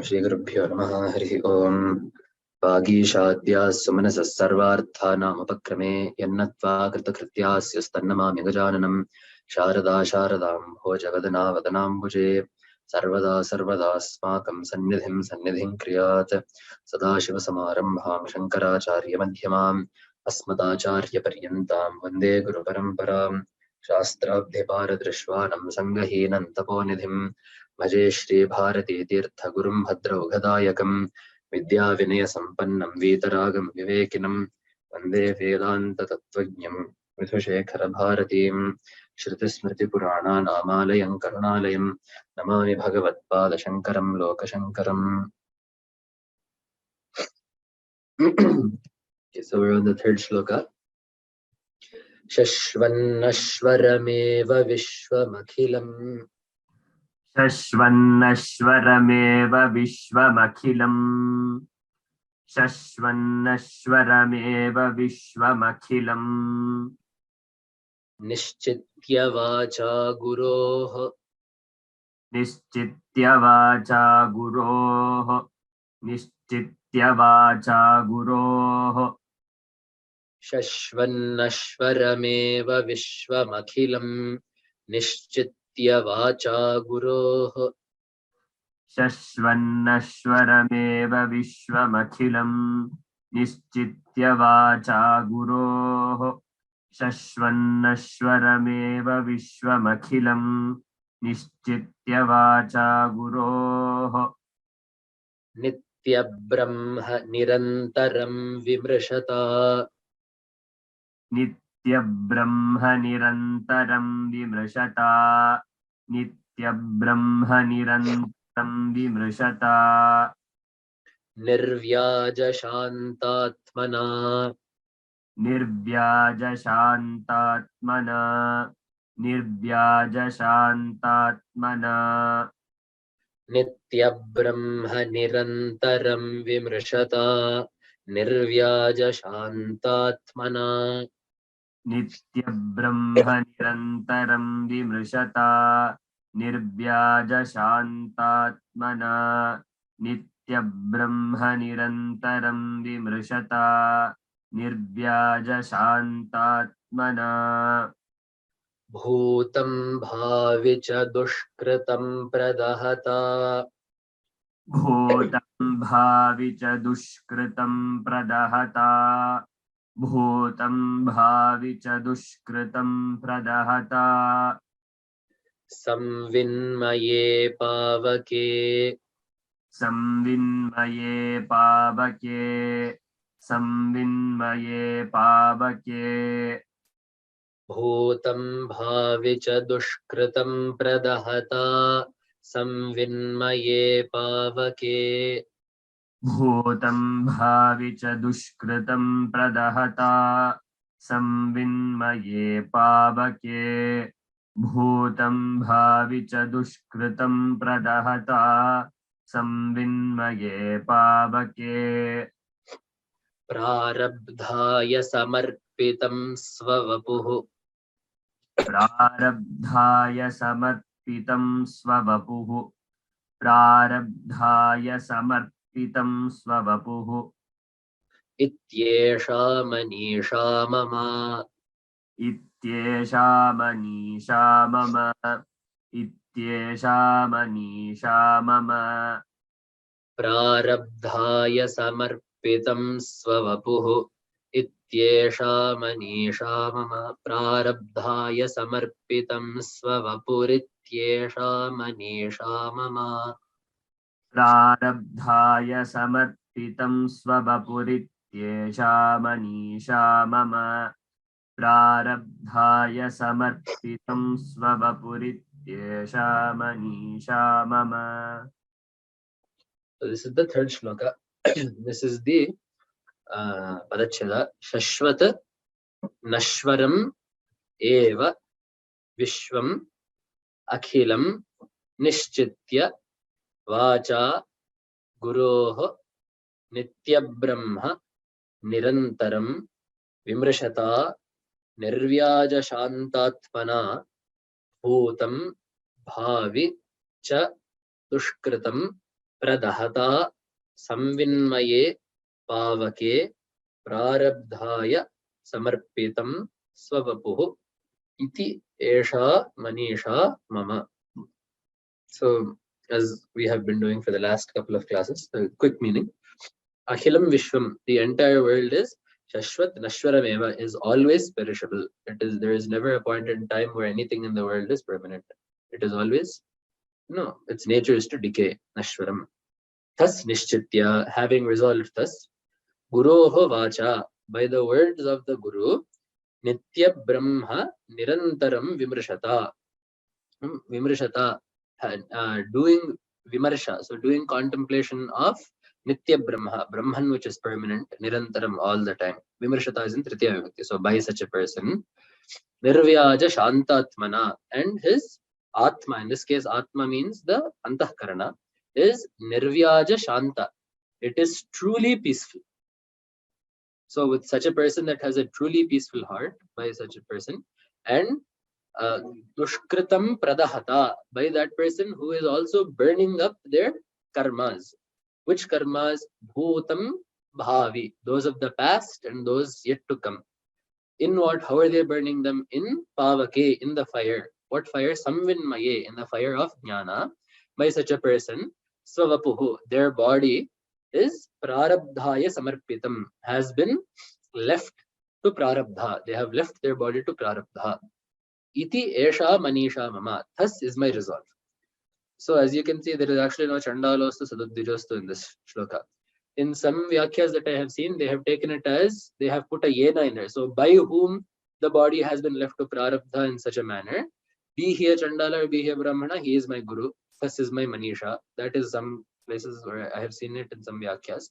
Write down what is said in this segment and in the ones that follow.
श्रीगुरुभ्यो नमः। हरिः ओम्। वागीशाद्याः सुमनसः सर्वार्थानामुपक्रमे यन्नत्वा कृतकृत्यास्यस्तन्नमामि गजाननम्। शारदा शारदां भोजवदना वदनाम्बुजे सर्वदा सर्वदास्माकं सन्निधिं क्रियात्। सदाशिवसमारम्भां शङ्कराचार्यमध्यमाम् अस्मदाचार्यपर्यन्तां वन्दे गुरुपरम्पराम्। शास्त्राब्धिपारदृश्वानं सङ्गहीनं तपोनिधिम् भजे श्रीभारतीतीर्थगुरुं भद्रौघदायकं विद्याविनयसम्पन्नं वीतरागं विवेकिनं वन्दे वेदान्ततत्त्वज्ञं विधुशेखरभारतीं श्रुतिस्मृतिपुराणानामालयं करुणालयं Namami भगवत्पादशङ्करं लोकशङ्करम्. So we're on the third shloka. शश्वन्नश्वरमेव विश्वमखिलम् शश्वन्नश्वरमेव विश्वमखिलम् शश्वन्नश्वरमेव विश्वमखिलम् निश्चित्य वाचा गुरोः निश्चित्य वाचा गुरोः निश्चित्य वाचा गुरोः शश्वन्नश्वरमेव विश्वमखिलम् निश्चित्य वाचा गुरोः शश्वन्नश्वरमेव विश्वमखिलम् निश्चित्य वाचा गुरोः शश्वन्नश्वरमेव विश्वमखिलम् निश्चित्य वाचा गुरोः नित्यब्रह्म निरन्तरं विमृशता नित्यब्रह्म निरन्तरं विमृशता नित्यब्रह्म निरन्तरं विमृशता निर्व्याजशान्तात्मना निर्व्याजशान्तात्मना निर्व्याजशान्तात्मना नित्यब्रह्म निरन्तरं विमृशता निर्व्याजशान्तात्मना नित्यब्रह्म निरन्तरं विमृशता निर्व्याजशान्तात्मना नित्यब्रह्म निरन्तरं विमृशता निर्व्याजशान्तात्मना भूतं भावि च दुष्कृतं प्रदहता भूतं भावि च दुष्कृतं प्रदहता भूतं भावि च दुष्कृतं प्रदहता संविन्मये पावके संविन्मये पावके संविन्मये पावके भूतं भावि च दुष्कृतं प्रदहता संविन्मये पावके भूतं भावि च दुष्कृतं प्रदहता संविन्मये पावके भूतं भावि च दुष्कृतं प्रदहता संविन्मये पावके प्रारब्धाय समर्पितं स्ववपुः प्रारब्धाय समर्पितं स्ववपुः प्रारब्धाय समर्पितं स्ववपुः इत्येषा मनीषा मम इत्येषा मनीषा मम इत्येषा मनीषा मम प्रारब्धाय समर्पितं स्ववपुः इत्येषा मनीषा मम प्रारब्धाय समर्पितं स्ववपुरित्येषा मनीषा मम प्रारब्धाय समर्पितं स्ववपुरित्येषा मनीषा मम प्रारब्धाय समर्पितं स्ववपुरित्येषा मनीषा मम. So this is the third shloka. This is the padacheda. Shashvat nashwaram eva vishwam akhilam nishchitya vacha guroh nityabrahma nirantaram vimrishata nirvyajashantatmana bhutam bhavi cha dushkritam pradahata samvinmaye pavake prarabdhaya samarpitam swavapuhu iti esha manisha mama. So, as we have been doing for the last couple of classes, the quick meaning: Akhilam Vishwam, the entire world is Shashwat Nashwarameva, is always perishable. There is never a point in time where anything in the world is permanent. It is always, no, its nature is to decay. Nashwaram. Thus Nishchitya, having resolved thus, Guroho Vacha, by the words of the Guru, Nitya Brahma Nirantaram Vimrishata. Vimrishata, doing Vimarsha, so doing contemplation of Nitya Brahma, Brahman which is permanent, Nirantaram, all the time. Vimarshata is in Tritiya Vibhakti. So by such a person, Nirvyaja Shantatmana, and his Atma, in this case Atma means the Antahkarana, is Nirvyaja Shanta. It is truly peaceful. So with such a person that has a truly peaceful heart, by such a person, and Dushkritam Pradahata, by that person who is also burning up their karmas. Which karmas? Bhutam Bhavi, those of the past and those yet to come. In what? How are they burning them? In Pavake, in the fire. What fire? Samvinmaye, in the fire of Jnana. By such a person, Swavapuhu, their body is Prarabdhaya Samarpitam, has been left to Prarabdha. They have left their body to Prarabdha. Iti Esha Maneesha Mama. Thus is my resolve. So as you can see, there is actually no Chandalostu Sadudvijostu in this shloka. In some Vyakhyas that I have seen, they have taken it as, they have put a Yena in there. So by whom the body has been left to Prarabdha in such a manner, be he a Chandala or be he a Brahmana, he is my Guru. Thus is my Maneesha. That is some places where I have seen it in some Vyakhyas.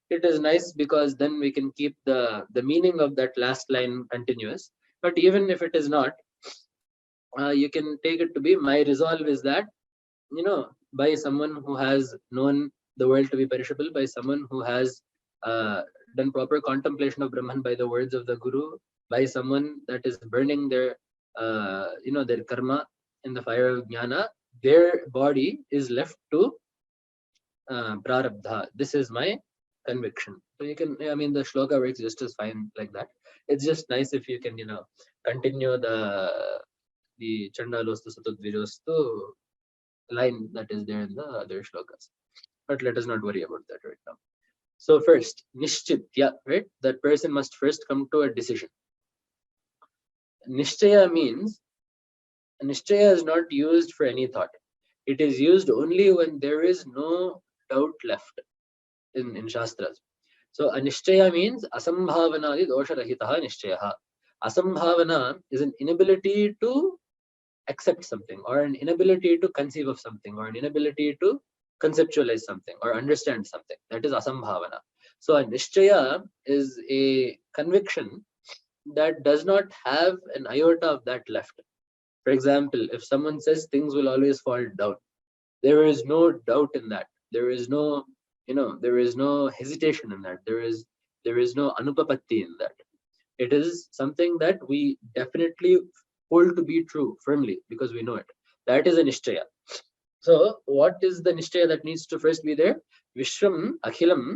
It is nice because then we can keep the meaning of that last line continuous. But even if it is not, you can take it to be, my resolve is that, by someone who has known the world to be perishable, by someone who has done proper contemplation of Brahman by the words of the Guru, by someone that is burning their, their karma in the fire of Jnana, their body is left to Prarabdha. This is my conviction. So you can, the shloka works just as fine like that. It's just nice if you can, continue the Chandalostu Satudvijostu line that is there in the other shlokas. But let us not worry about that right now. So first, Nishchitya, right? That person must first come to a decision. Nishchaya means, Nishchaya is not used for any thought. It is used only when there is no doubt left in Shastras. So a Nishchaya means Asambhavanadi dosharahitaha Nishchayaha. Asambhavana is an inability to accept something, or an inability to conceive of something, or an inability to conceptualize something or understand something. That is asambhavana. So a nishchaya is a conviction that does not have an iota of that left. For example, if someone says things will always fall down, there is no doubt in that. There is no, there is no hesitation in that. There is no anupapatti in that. It is something that we definitely hold to be true firmly because we know it. That is a nishchaya. So what is the nishchaya that needs to first be there? Vishwam Akhilam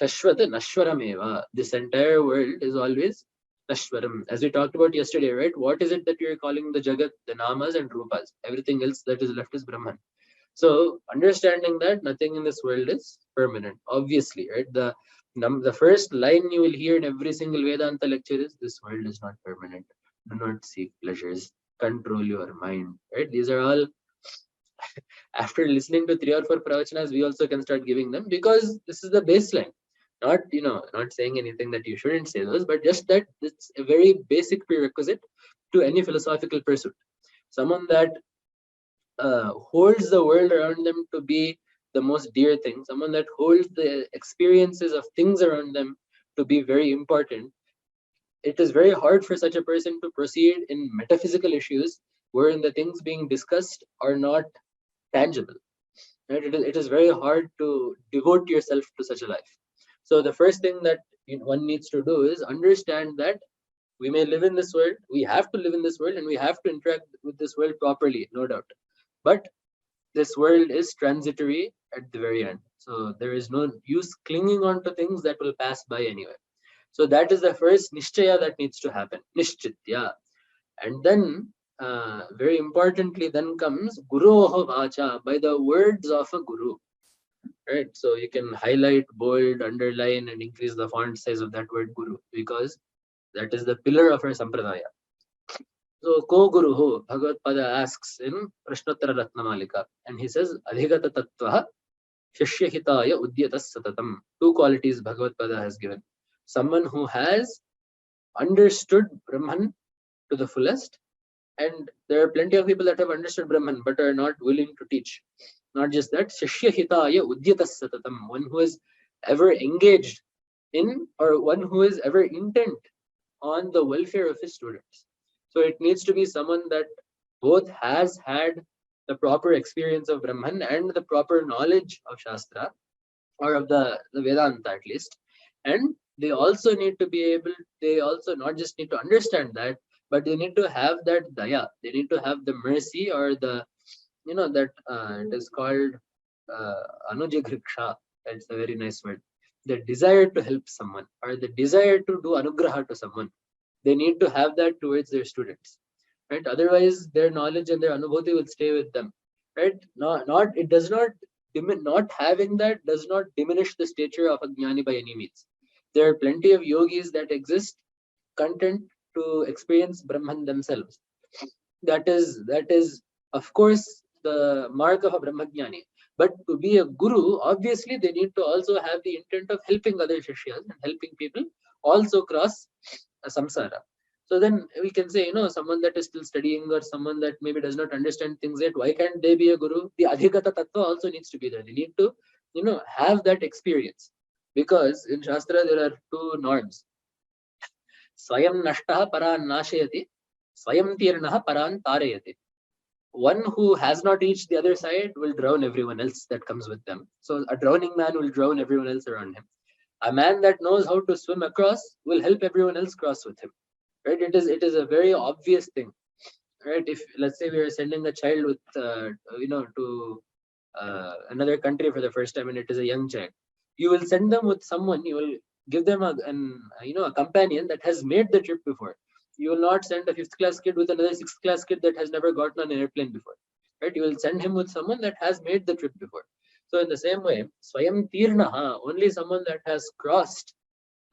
Shashwat Nashwarameva. This entire world is always Nashwaram. As we talked about yesterday, right? What is it that you're calling the Jagat? The Namas and Rupas. Everything else that is left is Brahman. So understanding that nothing in this world is permanent, obviously, right? The first line you will hear in every single Vedanta lecture is, this world is not permanent. Do not seek pleasures. Control your mind, right? These are all, after listening to 3 or 4 pravachanas, we also can start giving them, because this is the baseline. Not, not saying anything that you shouldn't say those, but just that it's a very basic prerequisite to any philosophical pursuit. Someone that holds the world around them to be the most dear thing, someone that holds the experiences of things around them to be very important, it is very hard for such a person to proceed in metaphysical issues wherein the things being discussed are not tangible. Right? It is very hard to devote yourself to such a life. So the first thing that one needs to do is understand that we may live in this world, we have to live in this world, and we have to interact with this world properly, no doubt. But this world is transitory at the very end. So there is no use clinging on to things that will pass by anyway. So that is the first nishchaya that needs to happen, nishchitya. And then, very importantly, then comes guroho vacha, by the words of a guru. Right? So you can highlight, bold, underline, and increase the font size of that word guru, because that is the pillar of our sampradaya. So, ko guruho, Bhagavad Pada asks in Prashnottara Ratnamalika, and he says, adhigata tattvaha shishyahitaya udyatas satatam. Two qualities Bhagavad Pada has given. Someone who has understood Brahman to the fullest, and there are plenty of people that have understood Brahman but are not willing to teach. Not just that, shishyahitaya udyatas satatam, one who is ever engaged in, or one who is ever intent on the welfare of his students. So it needs to be someone that both has had the proper experience of Brahman and the proper knowledge of Shastra, or of the Vedanta at least. And they also need to be able, they also not just need to understand that, but they need to have that daya. They need to have the mercy, or the, that it is called anujagriksha. That's a very nice word. The desire to help someone, or the desire to do anugraha to someone. They need to have that towards their students, right? Otherwise, their knowledge and their anubhuti will stay with them, right? It does not, not having that does not diminish the stature of a jnani by any means. There are plenty of yogis that exist content to experience Brahman themselves. That is, of course, the mark of a Brahmajnani. But to be a guru, obviously, they need to also have the intent of helping other shishyas and helping people also cross a samsara. So then we can say, someone that is still studying, or someone that maybe does not understand things yet, why can't they be a guru? The adhikata tattva also needs to be there. They need to, have that experience. Because in Shastra, there are two norms. Swayam nashtaha paran nashayati, swayam tirnaha paran tarayati. One who has not reached the other side will drown everyone else that comes with them. So a drowning man will drown everyone else around him. A man that knows how to swim across will help everyone else cross with him. Right? It is a very obvious thing. Right? If let's say we are sending a child with to another country for the first time, and it is a young child, you will send them with someone. You will give them a companion that has made the trip before. You will not send a 5th class kid with another 6th class kid that has never gotten on an airplane before. Right? You will send him with someone that has made the trip before. So in the same way, Swayam Tirnaha, only someone that has crossed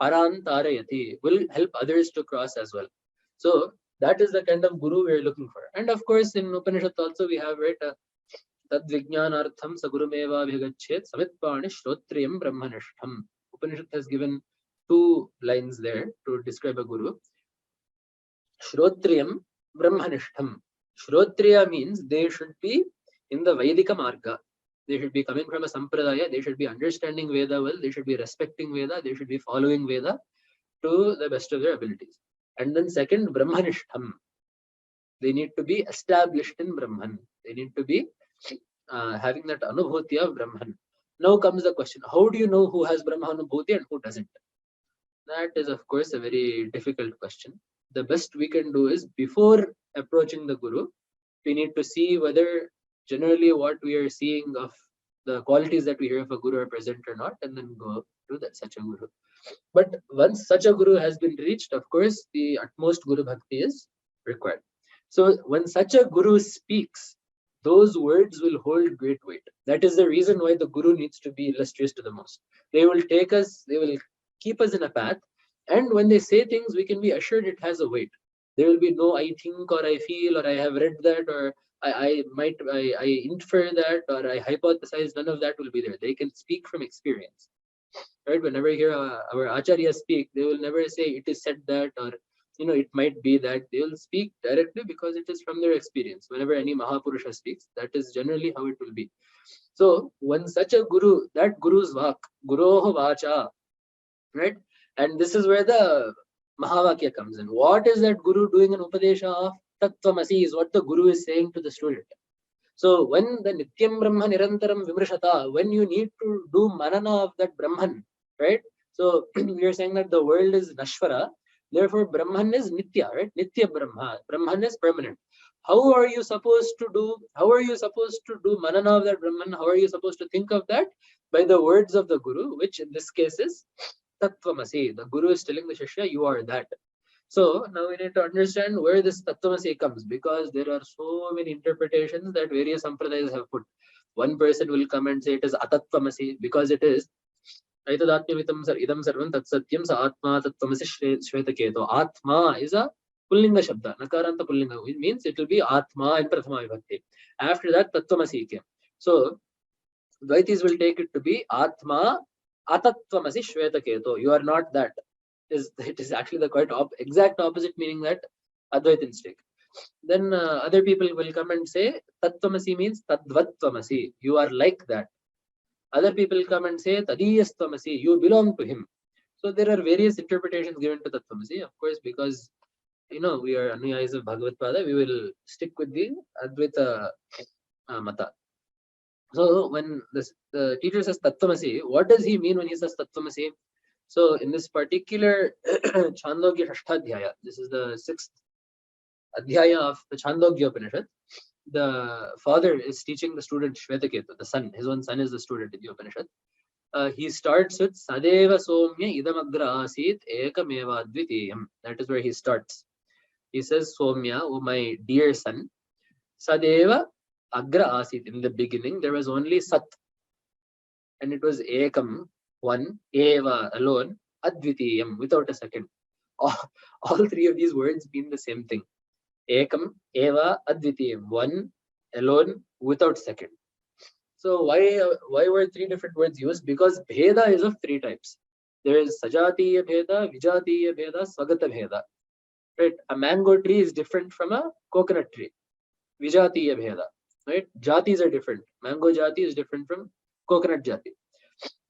Paran Tarayati, will help others to cross as well. So that is the kind of guru we are looking for. And of course, in Upanishad also we have Tad Vijnanartham Sagurumeva Bhigachet Samitpani Shrotriyam Brahmanishtham. Upanishad has given 2 lines there to describe a guru. Shrotriyam Brahmanishtham. Shrotriya means they should be in the Vaidika Marga. They should be coming from a sampradaya. They should be understanding Veda well. They should be respecting Veda. They should be following Veda to the best of their abilities. And then second, Brahmanishtham. They need to be established in Brahman. They need to be having that anubhuti of Brahman. Now comes the question, how do you know who has Brahma anubhuti and who doesn't? That is, of course, a very difficult question. The best we can do is, before approaching the guru, we need to see whether generally what we are seeing of the qualities that we hear of a guru are present or not, and then go to such a guru. But once such a guru has been reached, of course, the utmost guru bhakti is required. So when such a guru speaks, those words will hold great weight. That is the reason why the guru needs to be illustrious to the most. They will take us, they will keep us in a path, and when they say things, we can be assured it has a weight. There will be no I think, or I feel, or I have read that, or I infer that, or I hypothesize. None of that will be there. They can speak from experience. Right? Whenever you hear our acharya speak, they will never say it is said that, or it might be that. They will speak directly because it is from their experience. Whenever any Mahapurusha speaks, that is generally how it will be. So when such a guru, that guru's vak, guroho vacha, right? And this is where the Mahavakya comes in. What is that guru doing an upadesha of? Tattvamasi is what the guru is saying to the student. So when the Nityam Brahma Nirantaram Vimrashata, when you need to do manana of that Brahman, right? So we are saying that the world is Nashvara, therefore Brahman is Nitya, right? Nitya Brahma. Brahman is permanent. how are you supposed to do manana of that Brahman? How are you supposed to think of that? By the words of the Guru, which in this case is Tattvamasi. The Guru is telling the Shishya, you are that. So now we need to understand where this Tattvamasi comes, because there are so many interpretations that various sampradayas have put. One person will come and say it is Atattvamasi because it is Aitadatmyamitam idam sarvam tat satyam sa atma tattvamasi shvetaketo. Atma is a Pullinga Shabda, Nakaranta Pullinga. It means it will be Atma in Prathama Vibhakti. After that, Tattvamasi came. So Dvaitis will take it to be Atma Atattvamasi Shvetaketo. You are not that. It is actually the quite exact opposite meaning that Advaitins take. Then other people will come and say Tattvamasi means Tadvattvamasi. You are like that. Other people come and say Tadiyastvamasi. You belong to him. So there are various interpretations given to Tattvamasi. Of course, because we are Anuyayis of Bhagavad Pada, we will stick with the Advaita Mata. So when the teacher says Tattvamasi, what does he mean when he says Tattvamasi? So in this particular Chandogya Shashtadhyaya, this is the 6th Adhyaya of the Chandogya Upanishad, the father is teaching the student Shvetaketu, the son, his own son is the student in the Upanishad. He starts with Sadeva Somya Idamagra Asit Ekameva Advitiyam. That is where he starts. He says, Somya, oh my dear son, Sadeva Agra Asit. In the beginning, there was only Sat. And it was Ekam, one, Eva, alone, Advitiyam, without a second. All three of these words mean the same thing. Ekam, Eva, Advitiyam, one, alone, without second. So why were three different words used? Because Bheda is of three types. There is Sajatiya Bheda, Vijatiya Bheda, Swagata Bheda. Right? A mango tree is different from a coconut tree. Vijatiya Bheda. Right? Jatis are different. Mango Jati is different from coconut Jati.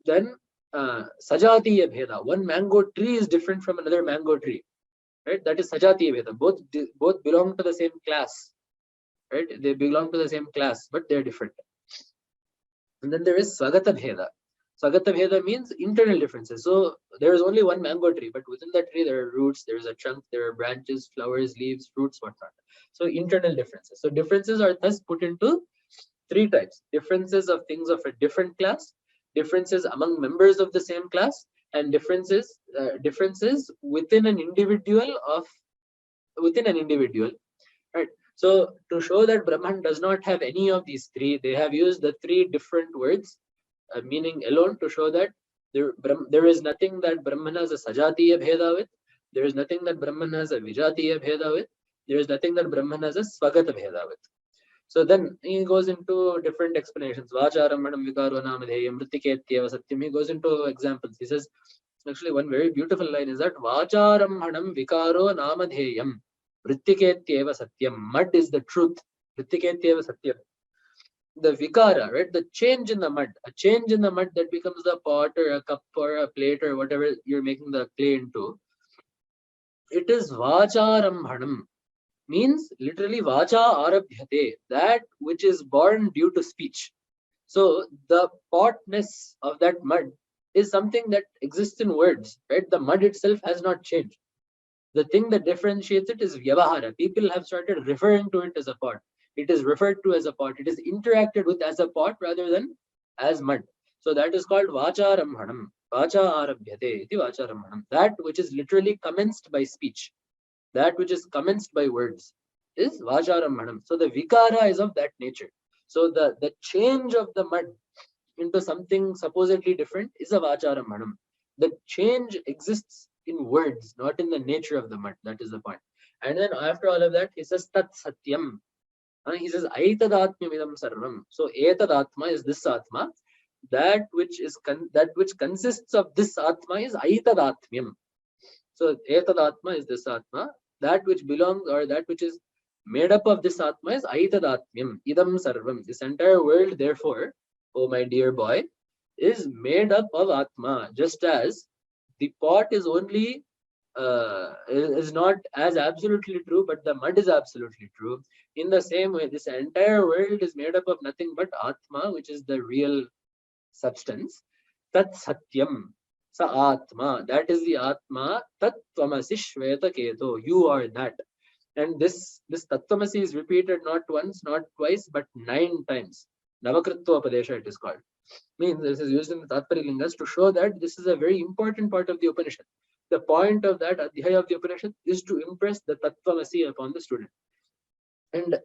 Then Sajatiya Bheda. One mango tree is different from another mango tree. Right? That is Sajatiya Bheda. Both belong to the same class. Right? They belong to the same class, but they're different. And then there is Swagata Bheda. Swagata Bheda means internal differences. So there is only one mango tree, but within that tree there are roots, there is a trunk, there are branches, flowers, leaves, fruits, whatnot. So internal differences. So differences are thus put into three types. Differences of things of a different class, differences among members of the same class, and differences within an individual. Right. So to show that Brahman does not have any of these three, they have used the three different words, meaning alone, to show that there is nothing that Brahman has a Sajatiya Bheda with, there is nothing that Brahman has a Vijatiya Bheda with, there is nothing that Brahman has a Swagata Bheda with. So then he goes into different explanations. Vacharammanam vikaro namadheyam mrittiketyeva satyam. He goes into examples. He says, actually one very beautiful line is that Vacharammanam vikaro namadheyam mrittiketyeva satyam. Mud is the truth. Mrittiketyeva satyam. The vikara, right? The change in the mud. A change in the mud that becomes the pot or a cup or a plate or whatever you're making the clay into. It is Vacharammanam. Means literally vacha arabhyate, that which is born due to speech. So the potness of that mud is something that exists in words, right? The mud itself has not changed. The thing that differentiates it is vyavahara. People have started referring to it as a pot. It is referred to as a pot. It is interacted with as a pot rather than as mud. So that is called vacharamhanam. Vacha arabhyate iti vacharamhanam. That which is literally commenced by speech. That which is commenced by words is vacharamhanam. So the vikara is of that nature. So the change of the mud into something supposedly different is a vacharamhanam. The change exists in words, not in the nature of the mud. That is the point. And then after all of that, he says tat satyam. He says aitadatmyamidam sarvam. So etadatma is this atma. That which consists of this atma is aitadatmyam. So etadatma is this atma. That which belongs or that which is made up of this atma is aitadatmyam, idam sarvam. This entire world, therefore, oh my dear boy, is made up of atma. Just as the pot is only is not as absolutely true, but the mud is absolutely true. In the same way, this entire world is made up of nothing but atma, which is the real substance. Tat satyam. Sa atma, that is the atma. Tat tvamasi shveta keto. You are that. And this Tattvamasi is repeated not once, not twice, but 9 times. Navakrittopadesha it is called. Means this is used in the Tatpari Lingas to show that this is a very important part of the Upanishad. The point of that Adhyaya of the Upanishad is to impress the Tattvamasi upon the student. And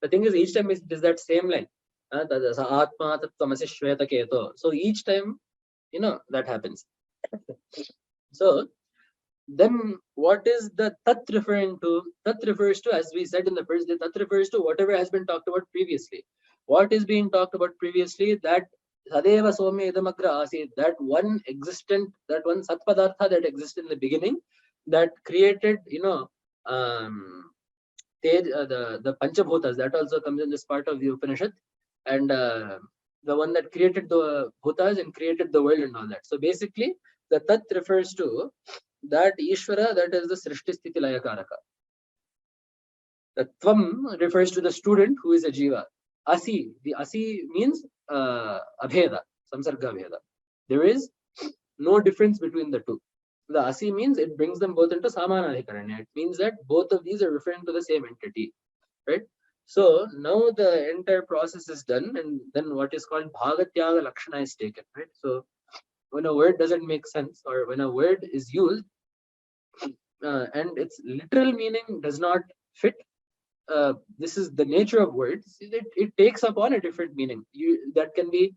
the thing is, each time it is that same line. Atma Tattvamasi Shweta Keto. So each time, that happens. So then what is the tat referring to? Tat refers to, as we said in the first day, tat refers to whatever has been talked about previously. What is being talked about previously? That Sadeva Somya Idamagra Asi, that one existent, that one Satpadartha that exists in the beginning, that created, the Panchabhutas, that also comes in this part of the Upanishad, and the one that created the Bhutas and created the world and all that. So basically, the Tat refers to that Ishvara, that is the Srishti Sthiti Laya Karaka. The Tvam refers to the student who is a Jiva. Asi, the Asi means Abheda, Samsarga Abheda. There is no difference between the two. The Asi means it brings them both into Samanadhikaranya. It means that both of these are referring to the same entity, right? So now the entire process is done, and then what is called Bhagatyaga Lakshana is taken, right? So when a word doesn't make sense, or when a word is used and its literal meaning does not fit, this is the nature of words. It takes upon a different meaning. That can be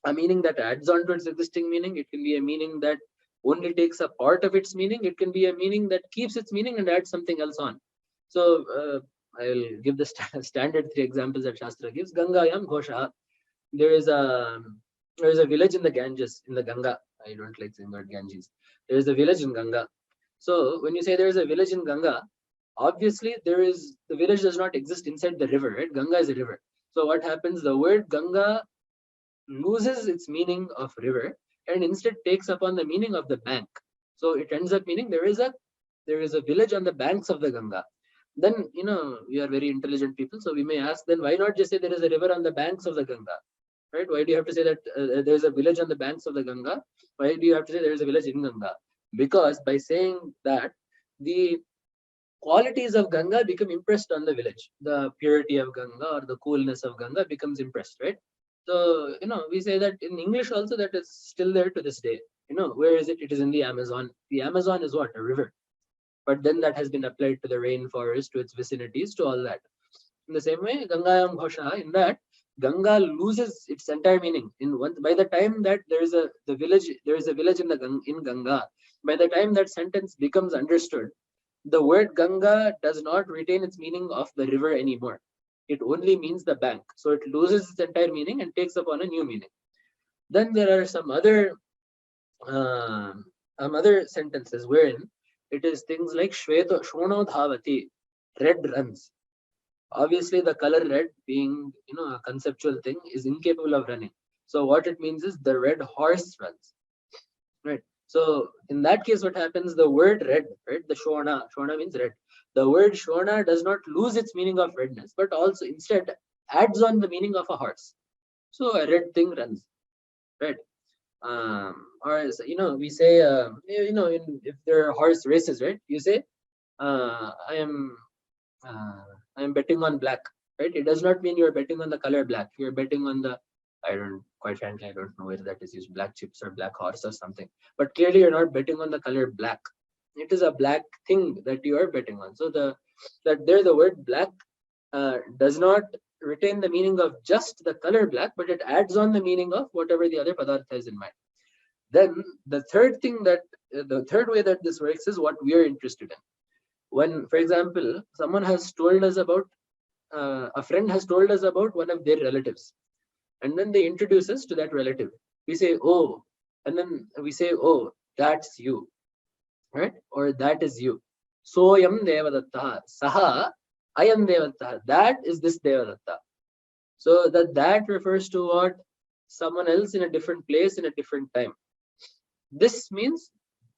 a meaning that adds on to its existing meaning. It can be a meaning that only takes a part of its meaning. It can be a meaning that keeps its meaning and adds something else on. So I'll give the standard 3 examples that Shastra gives. Gangayam Ghosha. There is a village in the Ganges, in the Ganga. I don't like saying about Ganges. There is a village in Ganga. So when you say there is a village in Ganga, obviously the village does not exist inside the river, right? Ganga is a river. So what happens? The word Ganga loses its meaning of river and instead takes upon the meaning of the bank. So it ends up meaning there is a village on the banks of the Ganga. Then we are very intelligent people, so we may ask, then why not just say there is a river on the banks of the Ganga, right? Why do you have to say that there is a village on the banks of the Ganga? Why do you have to say there is a village in Ganga? Because by saying that, the qualities of Ganga become impressed on the village. The purity of Ganga or the coolness of Ganga becomes impressed, right? So, we say that in English also, that is still there to this day. Where is it? It is in the Amazon. The Amazon is what? A river. But then that has been applied to the rainforest, to its vicinities, to all that. In the same way, Gangayam Ghosha, in that, Ganga loses its entire meaning. By the time that there is a village in Ganga, by the time that sentence becomes understood, the word Ganga does not retain its meaning of the river anymore. It only means the bank. So it loses its entire meaning and takes upon a new meaning. Then there are some other sentences wherein it is things like Shvono Dhavati, red runs. Obviously, the color red, being a conceptual thing, is incapable of running. So what it means is the red horse runs, right? So in that case, what happens? The word red, right? The shona means red. The word shona does not lose its meaning of redness, but also instead adds on the meaning of a horse. So a red thing runs, right? Or we say, if there are horse races, right? You say, I am betting on black, right? It does not mean you're betting on the color black. You're betting on the, quite frankly, I don't know whether that is used, black chips or black horse or something. But clearly you're not betting on the color black. It is a black thing that you are betting on. So the word black does not retain the meaning of just the color black, but it adds on the meaning of whatever the other padartha is in mind. Then the third way that this works is what we are interested in. When, for example, someone has told us about, a friend has told us about one of their relatives, and then they introduce us to that relative. We say, oh, and then we say, oh, that's you, right? Or that is you. Soyam Devadatta, Saha Ayam Devadatta. That is this Devadatta. So that refers to what? Someone else in a different place, in a different time. This means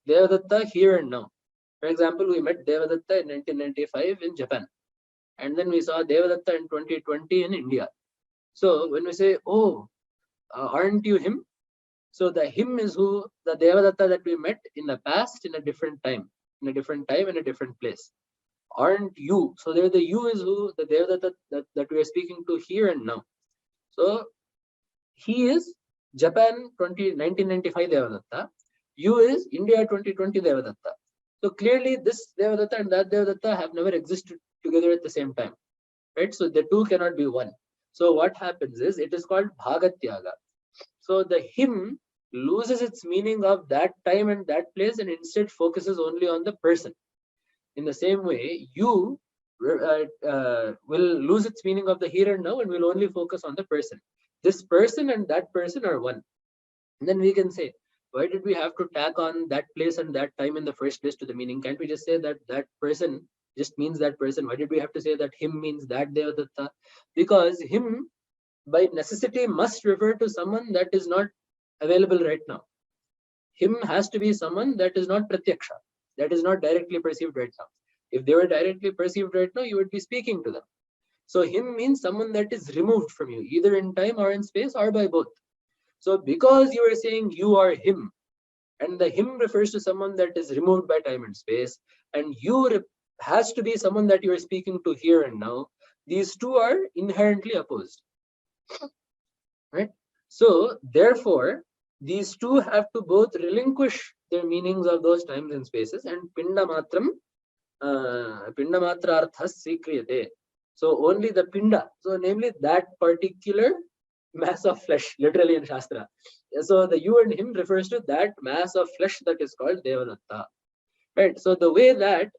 Devadatta here and now. For example, we met Devadatta in 1995 in Japan. And then we saw Devadatta in 2020 in India. So when we say, oh, aren't you him? So the him is who, the Devadatta that we met in the past in a different time, in a different place. aren't you. So there the you is who, the Devadatta that we are speaking to here and now. So he is Japan 1995 Devadatta. You is India 2020 Devadatta. So clearly this Devadatta and that Devadatta have never existed together at the same time. Right? So the two cannot be one. So what happens is it is called Bhagatyaga. So the him loses its meaning of that time and that place and instead focuses only on the person. In the same way, you will lose its meaning of the here and now and will only focus on the person. This person and that person are one. And then we can say, why did we have to tack on that place and that time in the first place to the meaning? Can't we just say that that person just means that person? Why did we have to say that him means that Devadatta? Because him by necessity must refer to someone that is not available right now. Him has to be someone that is not pratyaksha, that is not directly perceived right now. If they were directly perceived right now, you would be speaking to them. So him means someone that is removed from you, either in time or in space or by both. So because you are saying you are him, and the him refers to someone that is removed by time and space, and you has to be someone that you are speaking to here and now, these two are inherently opposed. Right? So therefore, these two have to both relinquish their meanings of those times and spaces, and pinda matra arthas svikriyate. So only the pinda, so namely that particular mass of flesh, literally in Shastra. So the you and him refers to that mass of flesh that is called Devadatta. Right? So the way that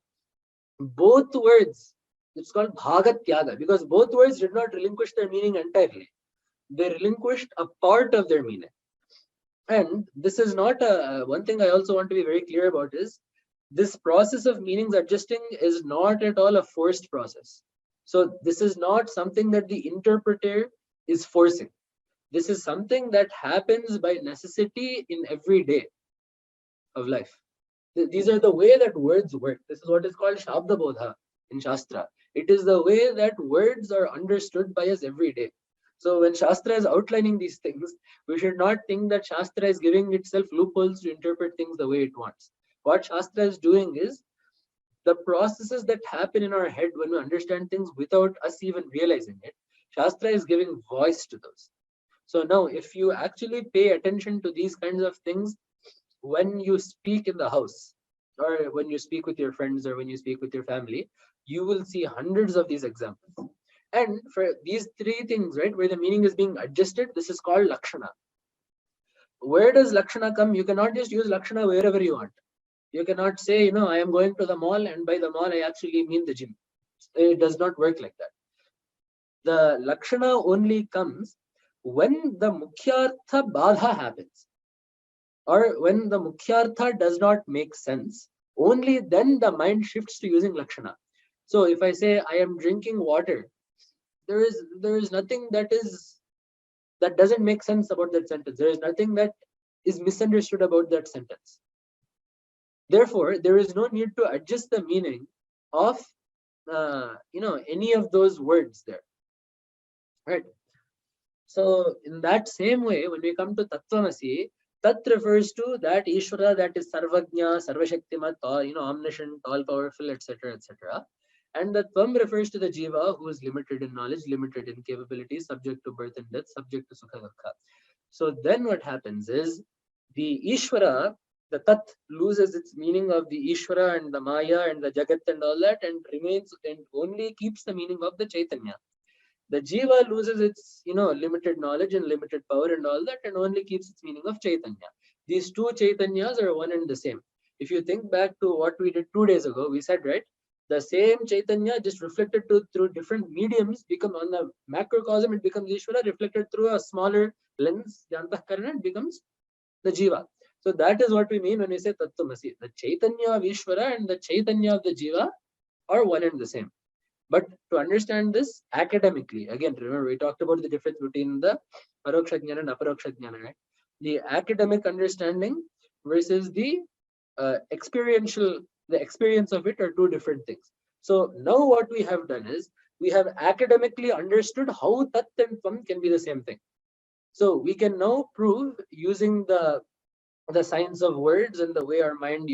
both words, it's called Bhagatyaga, because both words did not relinquish their meaning entirely. They relinquished a part of their meaning. And this is not one thing I also want to be very clear about is this process of meanings adjusting is not at all a forced process. So this is not something that the interpreter is forcing. This is something that happens by necessity in every day of life. These are the way that words work. This is what is called Shabda Bodha in Shastra. It is the way that words are understood by us every day. So when Shastra is outlining these things, we should not think that Shastra is giving itself loopholes to interpret things the way it wants. What Shastra is doing is the processes that happen in our head when we understand things without us even realizing it. Shastra is giving voice to those. So now if you actually pay attention to these kinds of things when you speak in the house, or when you speak with your friends, or when you speak with your family, you will see hundreds of these examples. And for these three things, right, where the meaning is being adjusted, this is called Lakshana. Where does Lakshana come? You cannot just use Lakshana wherever you want. You cannot say, I am going to the mall, and by the mall, I actually mean the gym. It does not work like that. The Lakshana only comes when the Mukhyartha Badha happens, or when the Mukhyartha does not make sense. Only then the mind shifts to using Lakshana. So if I say I am drinking water, there is nothing that doesn't make sense about that sentence. There is nothing that is misunderstood about that sentence. Therefore, there is no need to adjust the meaning of any of those words there. Right? So in that same way, when we come to Tattvamasi, Tat refers to that Ishvara that is Sarvajna, Sarvashaktimat, omniscient, all powerful, etc., etc. And the Tvam refers to the Jiva who is limited in knowledge, limited in capabilities, subject to birth and death, subject to Sukha Dukha. So then what happens is the Ishvara, the Tat, loses its meaning of the Ishvara and the Maya and the Jagat and all that, and remains and only keeps the meaning of the Chaitanya. The Jiva loses its limited knowledge and limited power and all that, and only keeps its meaning of Chaitanya. These two Chaitanyas are one and the same. If you think back to what we did 2 days ago, we said, right, the same Chaitanya just reflected through different mediums become on the macrocosm, it becomes Ishvara, reflected through a smaller lens, the Antahkarana, it becomes the Jiva. So that is what we mean when we say Tattvamasi. The Chaitanya of Ishvara and the Chaitanya of the Jiva are one and the same. But to understand this academically, again, remember we talked about the difference between the Paroksha Jnana and Aparoksha Jnana, right? The academic understanding versus the experience of it are two different things. So now what we have done is we have academically understood how Tat and Tvam can be the same thing. So we can now prove using the the science of words and the way our mind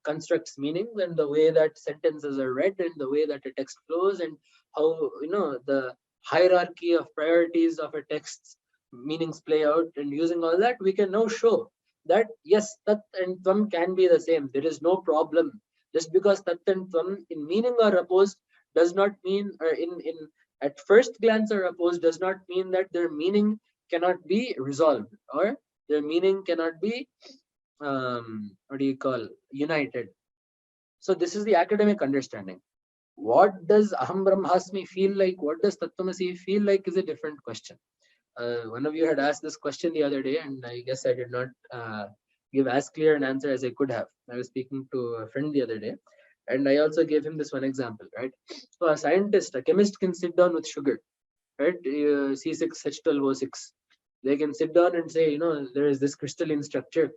constructs meanings, and the way that sentences are read, and the way that a text flows, and how the hierarchy of priorities of a text's meanings play out. And using all that, we can now show that yes, tat and tvam can be the same. There is no problem. Just because tat and tvam in meaning are opposed does not mean, or in at first glance are opposed, does not mean that their meaning cannot be resolved, or their meaning cannot be what do you call, united. So this is the academic understanding. What does Aham Brahmasmi feel like? What does Tattvamasi feel like is a different question. One of you had asked this question the other day, and I guess I did not give as clear an answer as I could have. I was speaking to a friend the other day, and I also gave him this one example, right? So a scientist, a chemist can sit down with sugar, right? C6H12O6. They can sit down and say, there is this crystalline structure.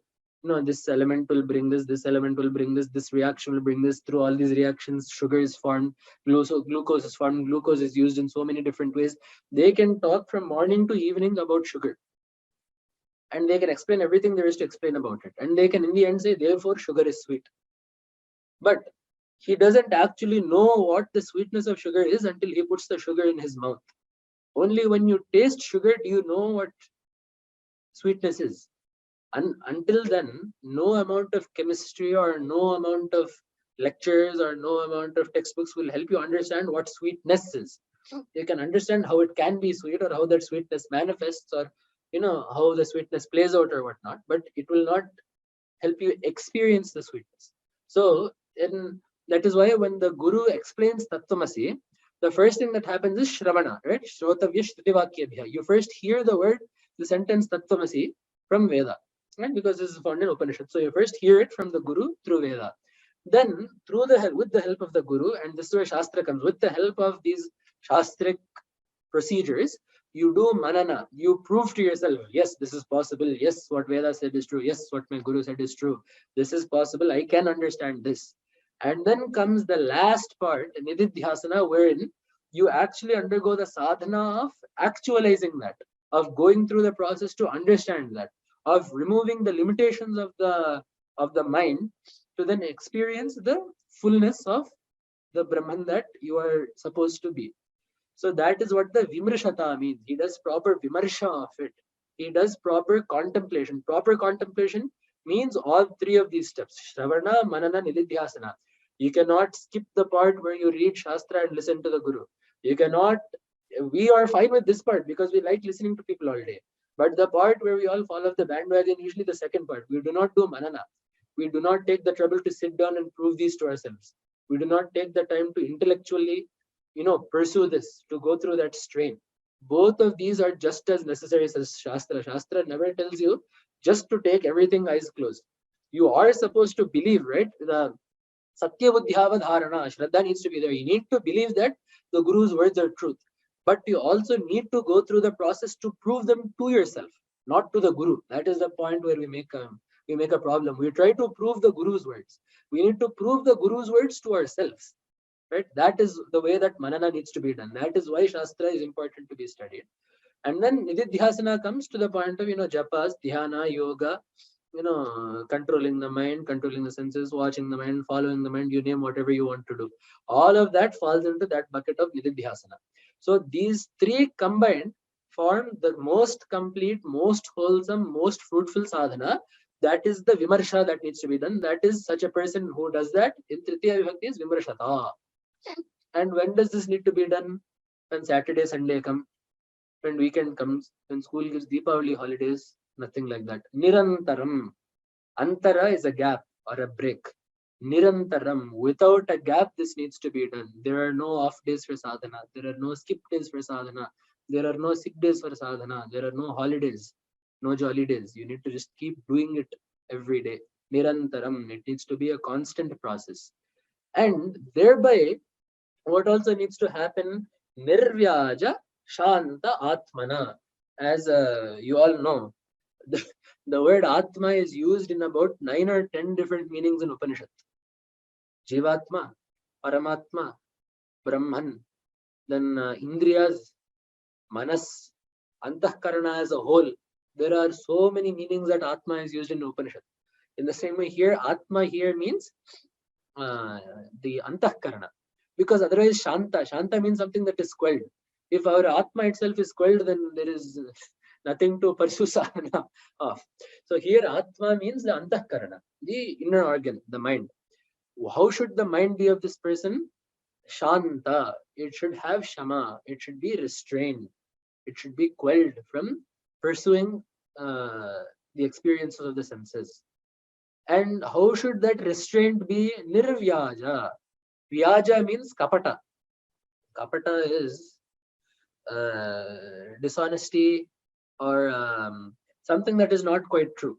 This element will bring this element will bring this reaction will bring this. Through all these reactions, sugar is formed, glucose is formed, glucose is used in so many different ways. They can talk from morning to evening about sugar. And they can explain everything there is to explain about it. And they can in the end say, therefore, sugar is sweet. But he doesn't actually know what the sweetness of sugar is until he puts the sugar in his mouth. Only when you taste sugar do you know what sweetness is. Until then, no amount of chemistry or no amount of lectures or no amount of textbooks will help you understand what sweetness is. You can understand how it can be sweet, or how that sweetness manifests, or how the sweetness plays out or whatnot, but it will not help you experience the sweetness. So that is why when the Guru explains Tattvamasi, the first thing that happens is Shravana, right? Shrotavya Shrutivakya. You first hear the word, the sentence Tattvamasi from Veda, right? Because this is found in Upanishad. So you first hear it from the Guru through Veda. Then with the help of the Guru, and this is where Shastra comes, with the help of these Shastric procedures, you do manana, you prove to yourself, yes, this is possible, yes, what Veda said is true, yes, what my Guru said is true, this is possible, I can understand this. And then comes the last part, nididhyasana, wherein you actually undergo the sadhana of actualizing that, of going through the process to understand that, of removing the limitations of the mind, to then experience the fullness of the Brahman that you are supposed to be. So that is what the vimrshata means. He does proper vimarsha of it. He does proper contemplation. Proper contemplation means all three of these steps: Shravana, Manana, Nididhyasana. You cannot skip the part where you read Shastra and listen to the Guru. You cannot. We are fine with this part because we like listening to people all day. But the part where we all fall off the bandwagon, usually the second part, we do not do Manana. We do not take the trouble to sit down and prove these to ourselves. We do not take the time to intellectually pursue this, to go through that strain. Both of these are just as necessary as Shastra. Shastra never tells you just to take everything eyes closed. You are supposed to believe, right? The Satya Buddhyava Dharana, Shraddha needs to be there. You need to believe that the Guru's words are truth. But you also need to go through the process to prove them to yourself, not to the Guru. That is the point where we make a problem. We try to prove the Guru's words. We need to prove the Guru's words to ourselves. Right? That is the way that manana needs to be done. That is why Shastra is important to be studied. And then nididhyasana comes to the point of japas, dhyana, yoga, controlling the mind, controlling the senses, watching the mind, following the mind, you name whatever you want to do. All of that falls into that bucket of nididhyasana. So these three combined form the most complete, most wholesome, most fruitful sadhana. That is the vimarsha that needs to be done. That is, such a person who does that in Tritiya Vibhakti is vimarshata. And when does this need to be done? When Saturday, Sunday come, when weekend comes, when school gives Deepavali holidays, nothing like that. Nirantaram. Antara is a gap or a break. Nirantaram. Without a gap, this needs to be done. There are no off days for sadhana. There are no skip days for sadhana. There are no sick days for sadhana. There are no holidays, no jolly days. You need to just keep doing it every day. Nirantaram. It needs to be a constant process. And thereby, what also needs to happen? Nirvyaja Shanta Atmana. As you all know, the word Atma is used in about 9 or 10 different meanings in Upanishad. Jivatma, Paramatma, Brahman, then Indriyas, Manas, Antahkarana as a whole. There are so many meanings that Atma is used in Upanishad. In the same way here, Atma here means the Antahkarana. Because otherwise Shanta. Shanta means something that is quelled. If our Atma itself is quelled, then there is nothing to pursue sadhana of. So here Atma means the Antahkarana, the inner organ, the mind. How should the mind be of this person? Shanta. It should have Shama. It should be restrained. It should be quelled from pursuing the experiences of the senses. And how should that restraint be? Nirvyaja. Vyaja means kapata. Kapata is dishonesty or something that is not quite true,